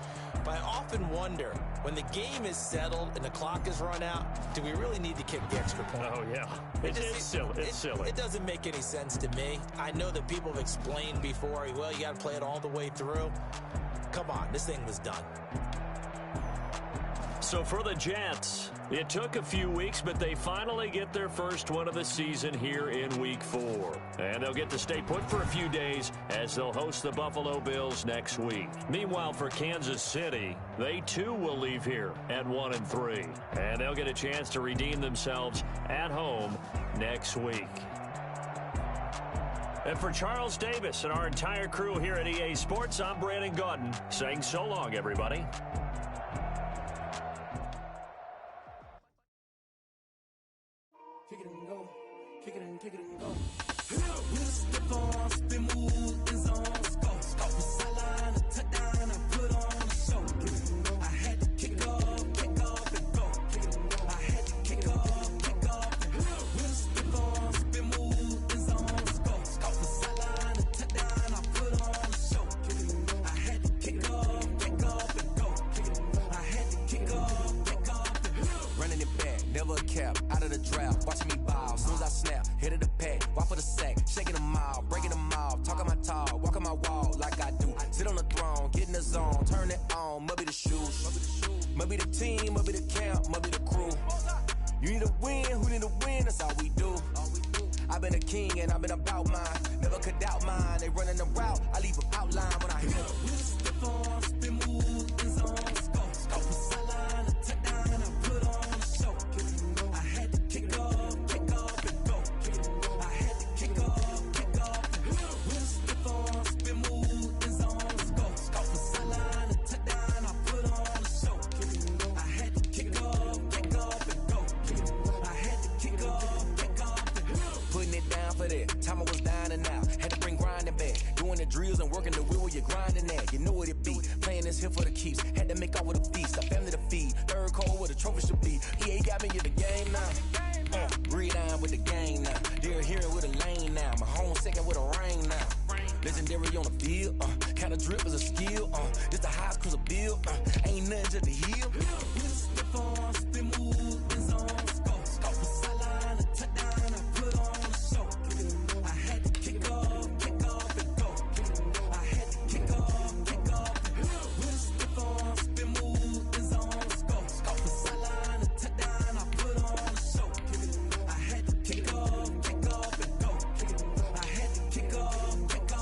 But I often wonder, when the game is settled and the clock is run out, do we really need to kick the extra point? Oh, yeah. It's silly. It's silly. It doesn't make any sense to me. I know that people have explained before, well, you got to play it all the way through. Come on, this thing was done. So for the Jets, it took a few weeks, but they finally get their first one of the season here in Week 4. And they'll get to stay put for a few days as they'll host the Buffalo Bills next week. Meanwhile, for Kansas City, they too will leave here at 1-3. And they'll get a chance to redeem themselves at home next week. And for Charles Davis and our entire crew here at EA Sports, I'm Brandon Gaudin saying so long, everybody. Kick it and go, kick it and go. We'll step on, spin, move, in zones, go. Off the sideline, a touchdown, I put on a show. I had to kick off and go. I had to kick off and go. We'll step on, spin, move, in zones, go. Off the sideline, a touchdown, I put on a show. I had to kick off and go. I had to kick off and go. Running it back, never a cap, out of the draft, watching me ball. Soon as I snap, hit of the pack, walk for the sack, shaking them all, breaking them off, talking my talk, walking my wall like I do. Sit on the throne, get in the zone, turn it on, must be the shoes, must be the team, must be the camp, must be the crew. You need a win, who need a win, that's all we do. I've been a king and I've been about mine, never could doubt mine. They running the route, I leave them outline when I hit them. We'll step on, spin, move, in zones, go. Off the sideline, a touchdown, I put on a show. I had to kick off and go. I had to kick off and go. We'll step on, spin, move, in zones, go. Off the sideline, a touchdown, I put on a show. I had to kick off and go. I had to kick off and go. Putting it down for that, time I was down and out. Had to bring grinding back, doing the drills and working the wheel where you're grinding at. You know what it be, playing this here for the keeps. Had to make out with a feast, a family to feed. Third cold where the trophy should be. EA got me in the game now. Breathe down with the game now. They're hearing with a lane now. My home second with a rain now. Legendary on the field, kind of drip is a skill. This the highest cruiser bill, ain't nothing just to heal. We'll step on, spin, move, in zones, go. Off the sideline, a touchdown, I put on a show. I had to kick off and go. I had to kick off and go. We'll step on, spin, move, in zones, go. Off the sideline, a touchdown, I put on a show. I had to kick off and go. I had to kick off and go.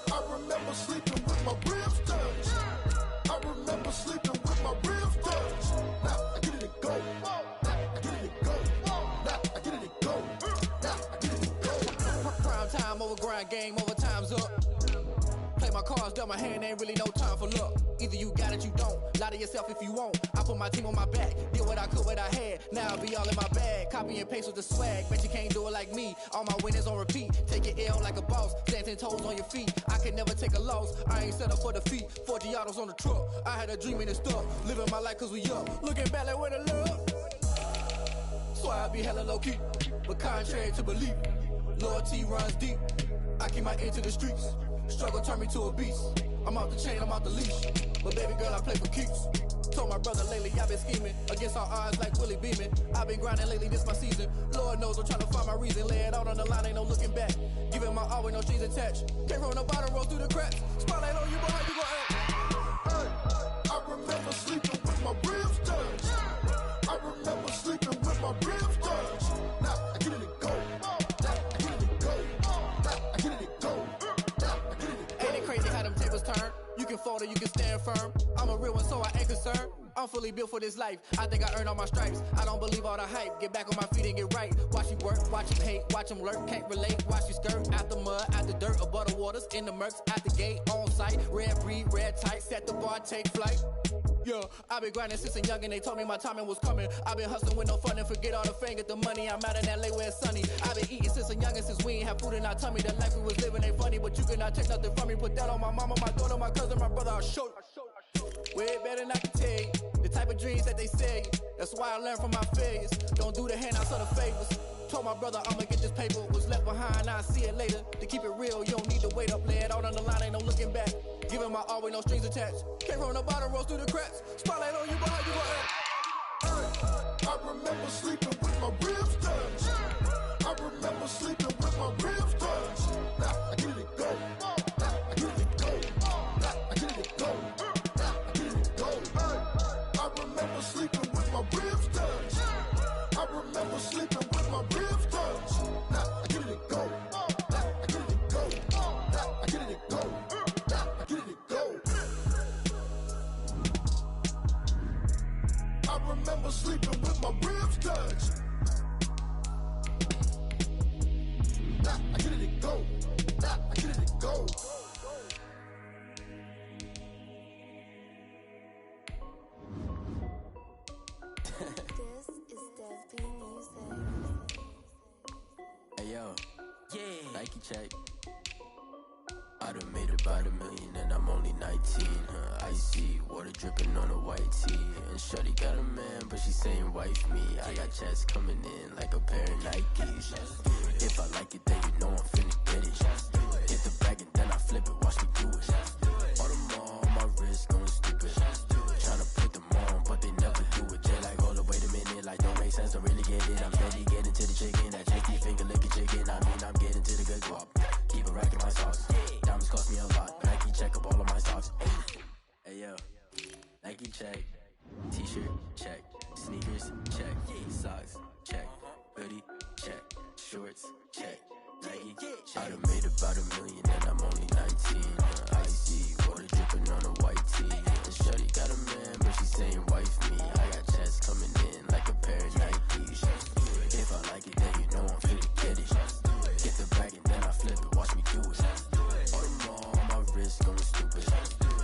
I remember sleeping with my ribs touched. I remember sleeping with my ribs touched. Now I get it and go. Now I get it and go. Now I get it and go. Now I get it and go. Prime time over grind game, over time's up. Play my cards, dealt my hand, ain't really no time for luck. Either you got it, you don't. Lie to yourself if you won't. I put my team on my back, did what I could, what I had. Now I'll be all in my bag. Copy and paste with the swag. Bet you can't do it like me. All my winners on repeat. Take your L like a boss. Stand 10 toes on your feet. I can never take a loss. I ain't set up for defeat. 4 Giottos on the truck. I had a dream and it's stuck. Living my life cause we up. Looking back like where the love. So I be hella low key. But contrary to belief, loyalty runs deep. I keep my ear to the streets. Struggle turned me to a beast. I'm out the chain, I'm out the leash. But baby girl, I play for keeps. Told my brother lately I've been scheming against all odds like Willie Beeman. I've been grinding lately, this my season. Lord knows I'm trying to find my reason. Lay it out on the line, ain't no looking back. Giving my all with no strings attached. Came from the bottom, roll through the cracks. Spotlight on you, boy, how you gon' act? I remember sleeping with my ribs touched. I remember sleeping with my ribs touched. Now I get it to go. Now I get it to go. Now I get it to go. Now I get it to go. Ain't it crazy how them tables turn? You can fold or you can stand firm. I'm a real one, so I ain't concerned. I'm fully built for this life. I think I earned all my stripes. I don't believe all the hype. Get back on my feet and get right. Watch you work, watch you hate, watch them lurk. Can't relate, watch you skirt. Out the mud, out the dirt, above the waters, in the murks, at the gate, on site. Red breed, red tight, set the bar, take flight. Yeah, I been grinding since a young and they told me my timing was coming. I been hustling with no fun and forget all the fame, get the money. I'm out in LA where it's sunny. I been eating since a young and since we ain't have food in our tummy. The life we was living ain't funny, but you cannot take nothing from me. Put that on my mama, my daughter, my cousin, my brother, I'll show you. Way better than I can tell you. The type of dreams that they sell you. That's why I learned from my failures. Don't do the handouts or the favors. Told my brother I'ma get this paper. Was left behind, I'll see it later. To keep it real, you don't need to wait up. Lay it out on the line, ain't no looking back. Giving my all with no strings attached. Came from the bottom, rose through the cracks. Spotlight on you, boy, how you gon' act? I remember sleeping with my ribs touched. I remember sleeping with my ribs touched. Now I get it to go. Now I get it to go. Now I get it to go. Now I get it to go. I remember sleeping with my ribs touched. I remember sleeping with my ribs touched. Now I get it to go. Now I get it to go. Now I get it to go. Now I get it to go. I remember sleeping with my ribs touched. Now I get it to go. Now I get it to go. This is Dev B Music. Hey yo, yeah, Nike check. I done made about $1 million and I'm only 19. Icy water dripping on a white tee. And shorty got a man, but she saying wife me. I got checks coming in like a pair of Nikes. If I like it, then you know I'm finna get it. Hit the bag and then I flip it, watch me do it. All them on my wrist going stupid. Tryna put them on, but they never do it. Jay like, hold up, wait a minute, like don't make sense, don't really get it. I'm steady getting to the chicken, that chicky finger licking chicken. I mean, I'm getting to the good guap. Keep a rack in my socks. Diamonds cost me a lot. Nike check up all of my socks. Hey yo, Nike check. T-shirt check. Sneakers check. Socks check. Hoodie check. Shorts check. Nike check. I done made about $1 million and I'm only 19. Icy water dripping on a white tee. And shorty got a man, but she saying wife me. I got checks coming in like a pair of Nikes. If I like it, then you know I'm finna get it. Get the bag and then I flip it, watch me do it. All them on my wrist going stupid.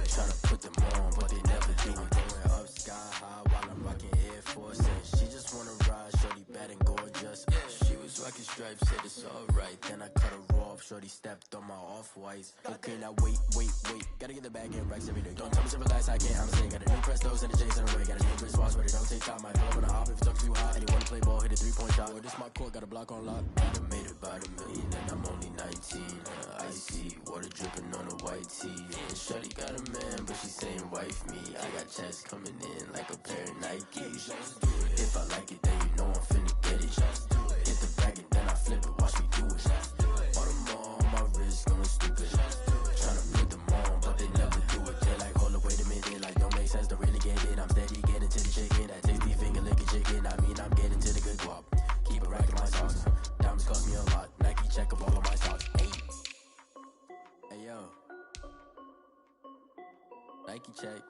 Tryna put them on, but they never do it. Going up sky high while I'm rocking Air Force. And she just wanna ride, shorty bad and gorgeous. She was rocking stripes, said it's alright. Then I cut her off, shorty stepped on my off-whites. Okay, now wait. Gotta get the bag and racks every day. Don't tell me to relax, I can't, I'm saying. Got a new Prestos and a J's in a way. Got a new wristwatch, but it don't take time. I pull up on the hop if it's talking too hot. And you wanna play ball, hit a 3-point shot. Well, this my court, got a block on lock. I done made about $1 million and I'm only 19. Icy water dripping on a white tee. And shorty got a man, but she saying wife me. I got checks coming in like a pair of Nikes. If I like it, then you know I'm finna get it. Hit the bag and then I flip it, watch me do it. All them on my wrist going stupid. Tryna put them on, but they never do it. They're like, hold up, wait a minute, like don't make sense, don't really get it. I'm steady getting to the chicken, that tasty finger licking chicken. I mean, I'm getting to the good guap. Keep a rack in my socks. Diamonds cost me a lot. Nike check up all of my socks. Hey yo, Nike check.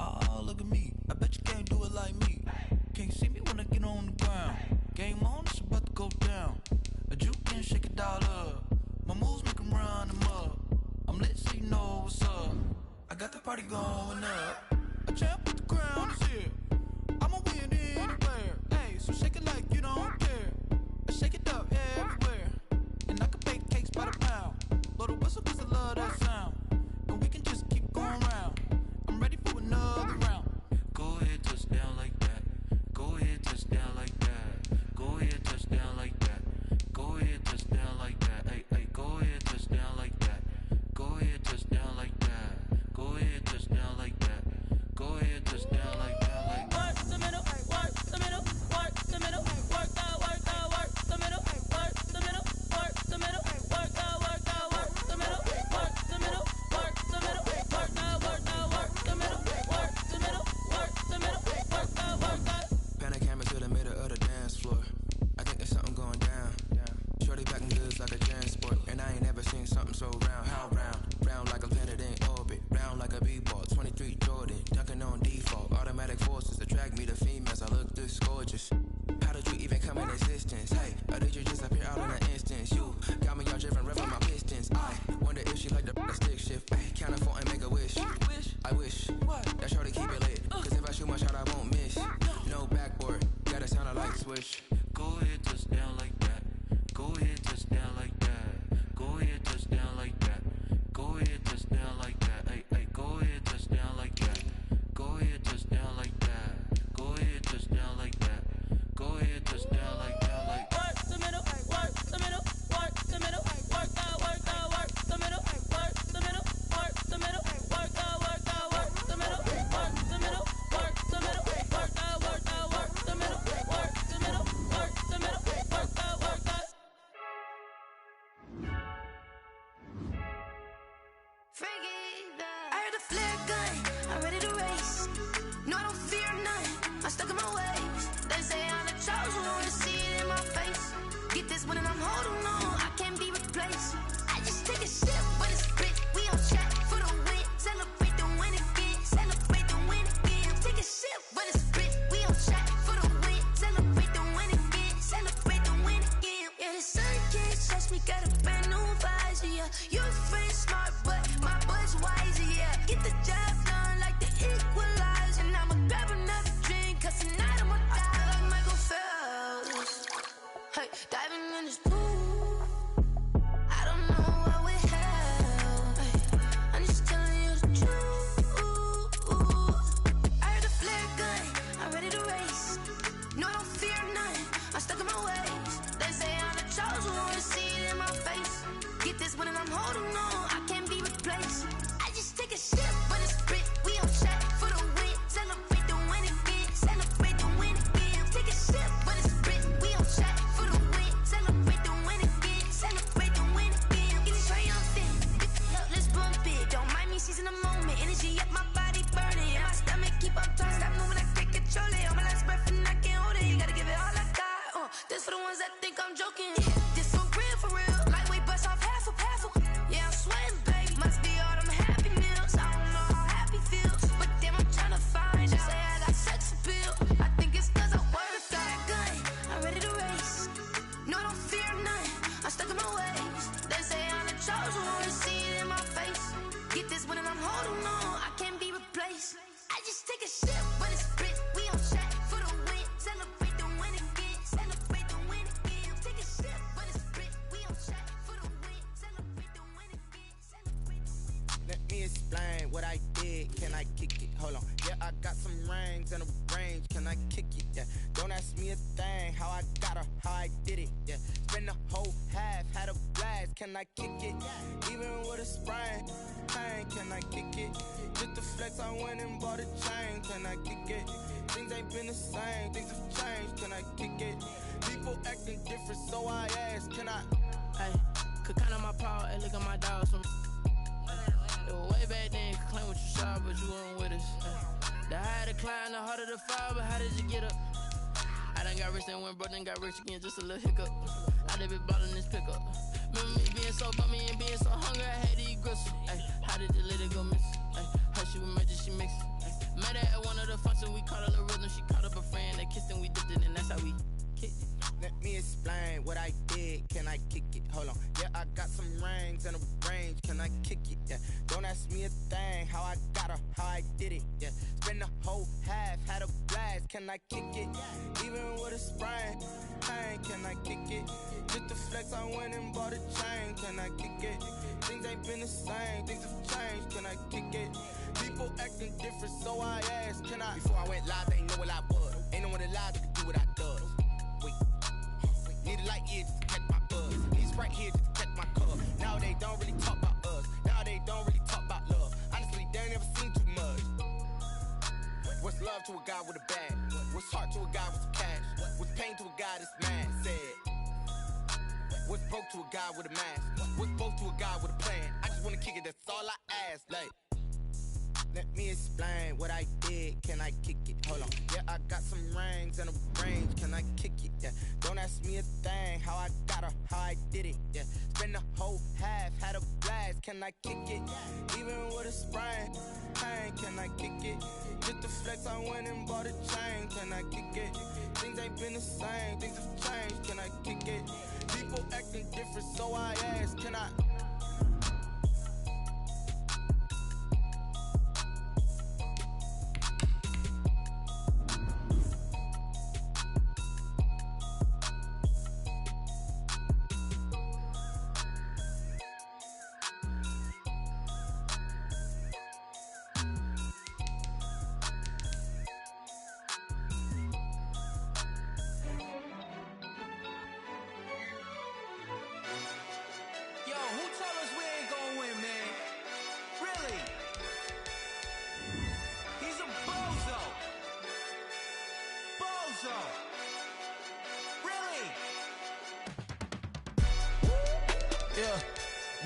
Oh, look at me. I bet you can't do it like me. Can't see me when I get on the ground. Game on, it's about to go down. A juke and shake it all up. My moves make them run them up. I'm lit so you know what's up. I got the party going up. A champ with the crown is here. I'ma win anywhere. Hey, so shake it like you don't love that sound. And we can just keep going round. I'm ready for another round. Go ahead, touchdown like that. Go ahead, touchdown like that. Go ahead, touchdown like that. Go ahead, touchdown like that. Hey, hey, go ahead, touchdown like that. Go ahead, touchdown like that. Go ahead, touchdown like that. Go ahead, touchdown like that. Like work the middle, work the middle, work the middle, work that, work the middle, work the middle, work the middle, work that, work the middle, work the middle, work the middle, work that, work the middle, work the middle, work the middle, work that. pan the camera to the middle of the dance floor. I think there's something going down. Shorty packing goods like a transport, and I ain't never seen something so round. How round? Round like a planet in orbit, round like a b-ball. 23 Jordan, dunking on default. Automatic forces attract me to females. I look this gorgeous. How did you even come in existence? Hey, or did you just appear out in an instance? You got me all driven, revving my pistons. I wonder if she like the stick shift. Hey, count a 4 and make a wish. I wish that shorty keep it lit. Cause if I shoot my shot, I won't miss. No backboard, gotta sound a light switch. Go ahead, touchdown like that. Go ahead, touchdown like that. Go ahead, touchdown like that. Go ahead, touchdown like that. Hey, hey, go ahead, touchdown like that. Go ahead, touchdown like that. Go ahead, touchdown like that. Go ahead, touchdown like that. Like Work the middle, work the middle, work the middle, work that, work the middle, work the middle, work the middle, work that, work the middle, work the middle, work the middle, work that, work the middle, work the middle, work the middle, work that, work that. I heard the flare gun, I'm ready to race. No, I don't fear none, I'm stuck in my ways. They say I'm the chosen one, to see it in my face. Get this one and I'm holding on, I can't be replaced. I just take a sip when it's split, we on track for the win. Celebrate the win again, celebrate the win again. Take a sip when it's split, we on track for the win. Celebrate the win again, celebrate the win again. Yeah, the sun can't touch me, got a brand new visor, yeah. You're friend smart, but my boy's wiser, yeah. Get the job done like the equalizer. And I'ma grab another drink, cause tonight I'ma die like Michael Phelps. Hey, diving in this pool, I don't know what we have. Hey, I'm just telling you the truth. I heard the flare gun, I'm ready to race. No, I don't fear none, I'm stuck in my ways. They say I'm the chosen one, to see it in my face. Get this one and I'm holding on, I can't be replaced. I just take a sip when it's split, we on track for the win. Celebrate the win again, celebrate the win again. Take a sip when it's split, we on track for the win. Celebrate the win again, celebrate the win again. Get it triumphant, look, let's bump it. Don't mind me seizing the moment, energy up my body burning. And my stomach keep up talking, stop moving, I can't control it. On my last breath and I can't hold it, you gotta give it all I got. This for the ones that think I'm joking. This for real, lightweight bust off half a. Yeah, I'm sweating, baby. Must be all them happy meals. I don't know how happy feels, but damn, I'm trying to find out. Say I got sex appeal. I think it's cause I wear a fire gun. I'm ready to race. No, I don't fear none, I'm stuck in my ways. They say I'm the chosen one, to see it in my face. Get this one and I'm holding on, I can't be replaced. I just take a sip when it's split, we on track for the win. Celebrate the win again, celebrate the win again. Take a sip when it's split, we on track for the win. Celebrate the win again, celebrate the win. Let me explain what I did. Can I kick it? Hold on. Yeah, I got some rings and a range. Can I kick it? Yeah. Don't ask me a thing. How I got her, how I did it. Yeah. Spend the whole half, had a blast. Can I kick it? Even with a sprain. Pain, can I kick it? Just to flex, I went and bought a chain. Can I kick it? Things ain't been the same. Things have changed. Can I kick it? People acting different, so I ask. Can I? Hey, could count on my power, hey, look at my dogs from. It was way back then, could claim what you saw, but you weren't with us. The higher the climb, the harder the fall, but how did you get up? I done got rich and went broke, then got rich again, just a little hiccup. I done been ballin' this pickup. Remember me being so bummy and being so hungry, I had to eat gristle. Ay, how did you let it go miss? Ay, how she was magic, she mixed. Met her at one of the functions, we caught a little rhythm, she caught up a friend, they kissed and we dipped it, and that's how we kicked it. Let me explain what I did. Can I kick it? Hold on. Yeah, I got some rings and a range. Can I kick it? Yeah. Don't ask me a thing. How I got her, how I did it. Yeah. Spend the whole half, had a blast. Can I kick it? Even with a sprain. Pain, can I kick it? Just to flex, I went went and bought a chain. Can I kick it? Things ain't been the same. Things have changed. Can I kick it? People acting different, so I asked, can I? Before I went live, they know what I was. Ain't no one alive that could do what I does. Wait. Need a light here just to catch my buzz. Need Sprite here just to catch my cup. Now they don't really talk about us. Now they don't really talk about love. Honestly, they ain't never seen too much. What's love to a guy with a bag? What's heart to a guy with some cash? What's pain to a guy that's mad? Said. What's broke to a guy with a mask? What's both to a guy with a plan? I just wanna kick it, that's all I ask. Like, let me explain what I did. Can I kick it? Hold on. Yeah, I got some rings and a range. Can I kick it? Yeah. Don't ask me a thing. How I got her, how I did it. Yeah. Spend the whole half, had a blast. Can I kick it? Even with a sprain, pain. Can I kick it? Just to flex, I went and bought a chain. Can I kick it? Things ain't been the same. Things have changed. Can I kick it? People acting different, so I ask, can I?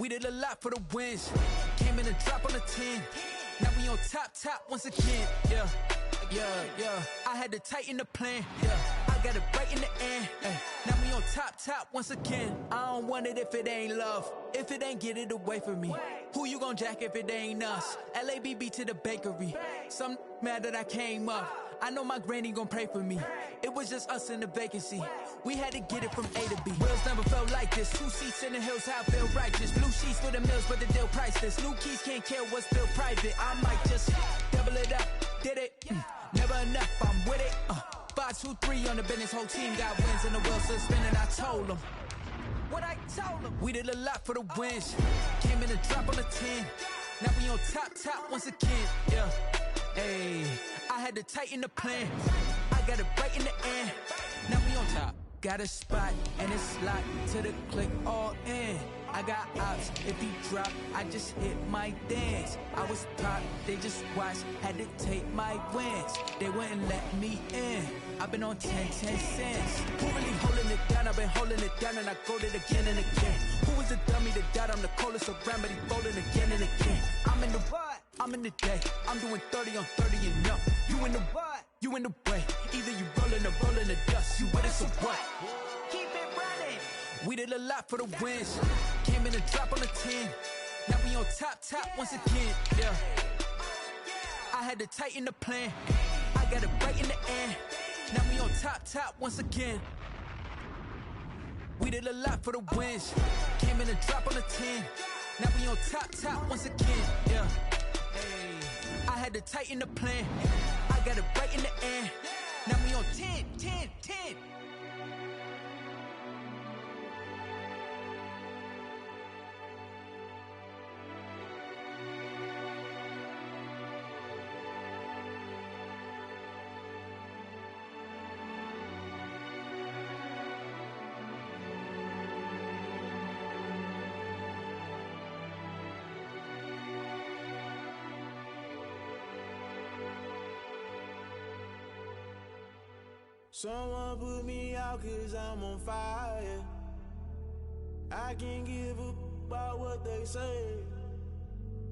We did a lot for the wins. Came in a drop on the 10. Now we on top once again. Yeah. I had to tighten the plan. Yeah. I got it right in the end. Now we on top once again. I don't want it if it ain't love. If it ain't, get it away from me. Who you gon' jack if it ain't us? LABB to the bakery. Some mad that I came up. I know my granny gon' pray for me. It was just us in the vacancy. We had to get it from A to B. Wheels never felt like this. 2 seats in the hills, how I feel righteous. Blue sheets for the mills, but the deal priceless. New keys can't care what's still private. I might just double it up. Did it? Never enough, I'm with it. 5, 2, 3 on the business. Whole team got wins and the wheels still spinning. I told them what I told them. We did a lot for the wins. Came in a drop on the 10. Now we on top once again. Yeah. Hey, I had to tighten the plan. I got it right in the end. Now we on top. Got a spot and it's locked to the click all in. I got ops, if he drop, I just hit my dance. I was top, they just watched, had to take my wins. They wouldn't let me in. I've been on 10 cents. Who really holding it down? I've been holding it down and I go it again and again. Who was the dummy that died? I'm the coldest around, but he folding again and again. I'm in the what? I'm in the day. I'm doing 30 on 30 and up. You in the what? You in the way. Either you rolling or rolling the dust. You with us or what? Keep it running. We did a lot for the wins. Came in a drop on the 10. Now we on top once again. Yeah. I had to tighten the plan. I got it right in the end. Now we on top once again. We did a lot for the wins. Came in a drop on the 10. Now we on top once again. Yeah. Hey, I had to tighten the plan. I got it right in the end. Now we on 10. Someone put me out 'cause I'm on fire. I can't give a about what they say.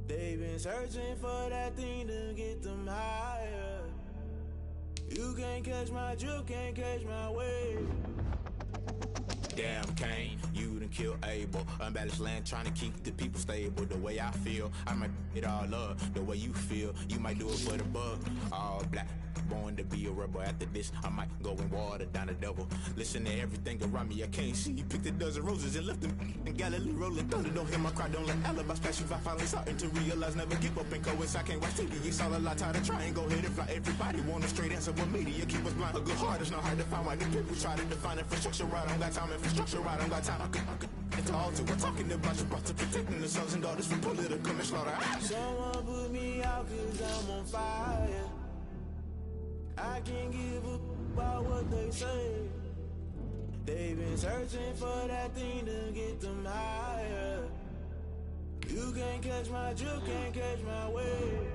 They've been searching for that thing to get them higher. You can't catch my drift, can't catch my wave. Damn, Kane, you done killed Abel. Unbalanced land, trying to keep the people stable. The way I feel, I might it all up. The way you feel, you might do it for the buck. All black, born to be a rebel. After this, I might go and water down the devil. Listen to everything around me, I can't see. He picked a dozen roses and left them in Galilee rolling thunder. Don't hear my cry, don't let alibis pass you. I finally starting to realize, never give up and coincide. Can't watch TV, it's all a lot. Tired of trying, go ahead and fly. Everybody want a straight answer with media. Keep us blind, a good heart is not hard to find. Why do people try to define infrastructure right? I don't got time, infrastructure right, I don't got time. I could into altar. We're talking about your brother, protecting the sons and daughters from political manslaughter. Someone put me out cause I'm on fire. I can't give up about what they say. They've been searching for that thing to get them higher. You can't catch my drift, can't catch my wave.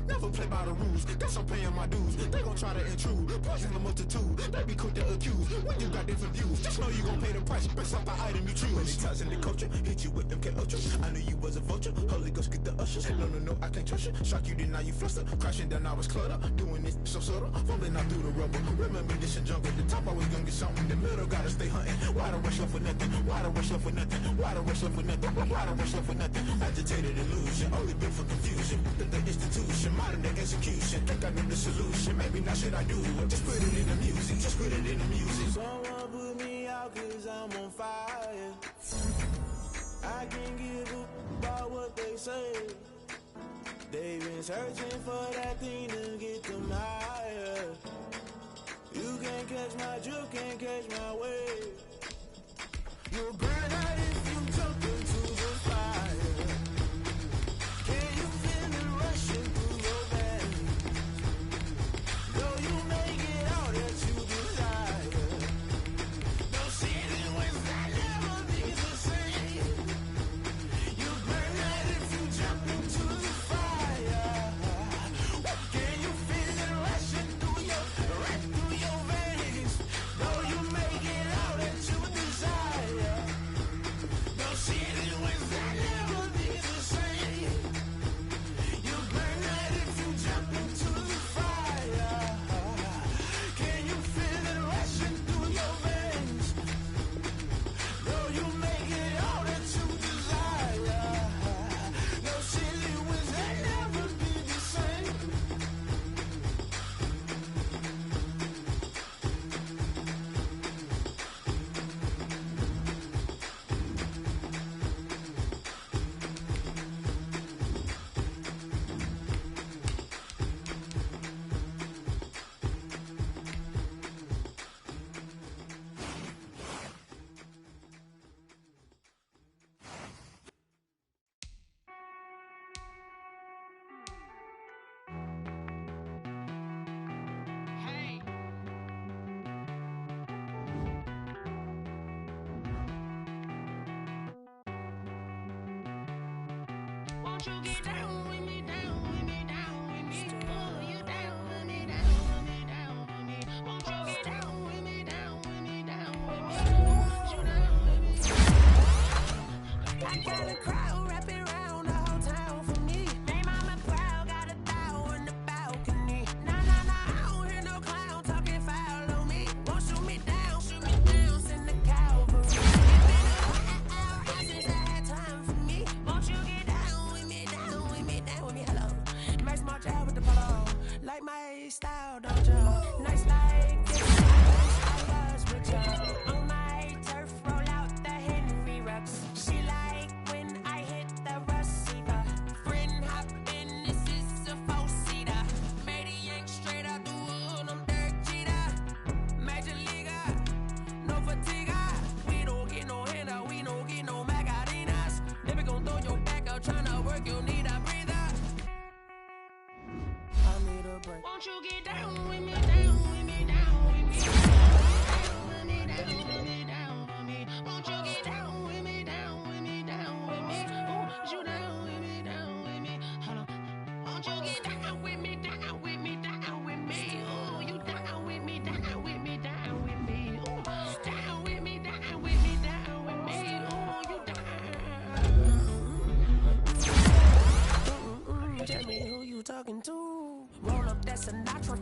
Never play by the rules, guess I'm paying my dues. They gon' try to intrude, poison the multitude. They be quick to accuse, when you got different views. Just know you gon' pay the price, based off the item you choose. Many times in the culture, hit you with them ultras. I knew you was a vulture, Holy Ghost get the ushers. Hey, no, I can't trust you. Shock you, then now you fluster. Crashing down, I was cluttered. Doing this so subtle, fumbling out through the rubble. Remember this in jungle, the top I was gonna get something. The middle gotta stay hunting. Why the rush left for nothing? Why the rush left for nothing? Why the rush left for nothing? Why the rush left for nothing? Agitated illusion, only built for confusion. The institution, modern day execution. Think I know the solution, maybe not should I do it. Just put it in the music, just put it in the music. Someone put me out cause I'm on fire. I can't give up about what they say. They've been searching for that thing to get them higher. You can't catch my drift, can't catch my wave. You'll burn out if you jump into the fire. Can you feel it rushing through your veins? Though you may get all that you desire. No city was that never be the same. You burn out if you jump into the fire. Can you feel it rushing through your veins? Though you may get all that you desire. No city was that never be the same. You burn out if you jump into the fire. Can you feel it rushing through your veins? Though you may get all that you desire. No city was that never be the same. Won't you get down with me, down with me, down with me? Oh, you down with me, down with me, down with me. Won't you get down with me, down with me, down with me? Won't you down with me? I got a crowd wrapping around the whole town for me. They mama proud, got a thou in the balcony. Nah, I don't hear no clown talking foul on me. Won't shoot me down, send the Calvary. It's been a while since I had time for me. Won't you get down with me, down with me, down with me? Hello. Max March out with the polo. Like my style, don't you? Nice like this. I was with you. On my turf, roll out the Henry Rux. She like when I hit the receiver. Friend hop in, this is a four-seater. Made a yank straight out the wood, I'm Derek Jeter. Major leaguer, no fatigue. We don't get no handout, we don't get no Macarinas. Never gon' throw your back out, tryna work, you need a breather. I need a break. Won't you get down with me, down with me, down with me? Down with me, down with me, down with me. Won't you get down with me, down with me, down with me? Ooh, you down with me, down with me. Hold on. Won't you get down with me, down with me, down with me? Ooh, you down with me, down with me, down with me. Ooh, down with me, down with me, down with me. Ooh, you down. Tell me who you talking to. Roll up that Sinatra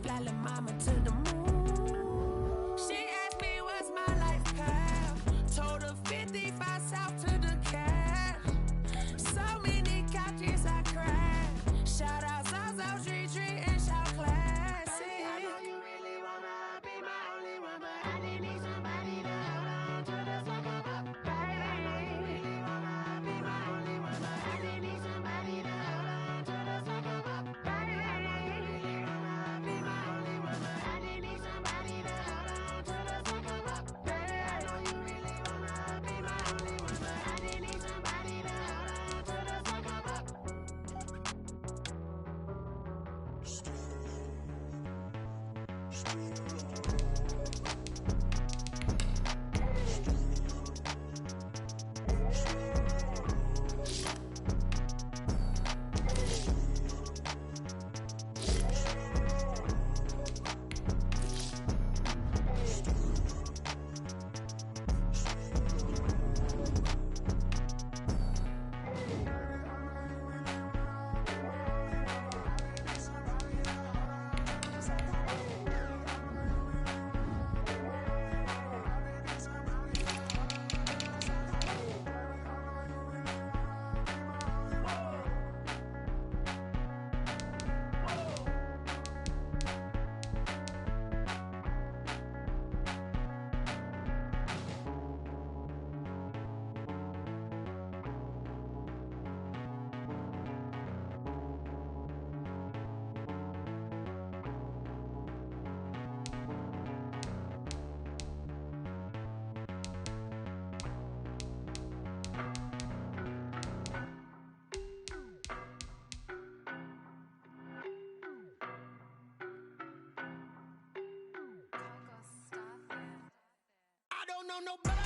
I don't know nobody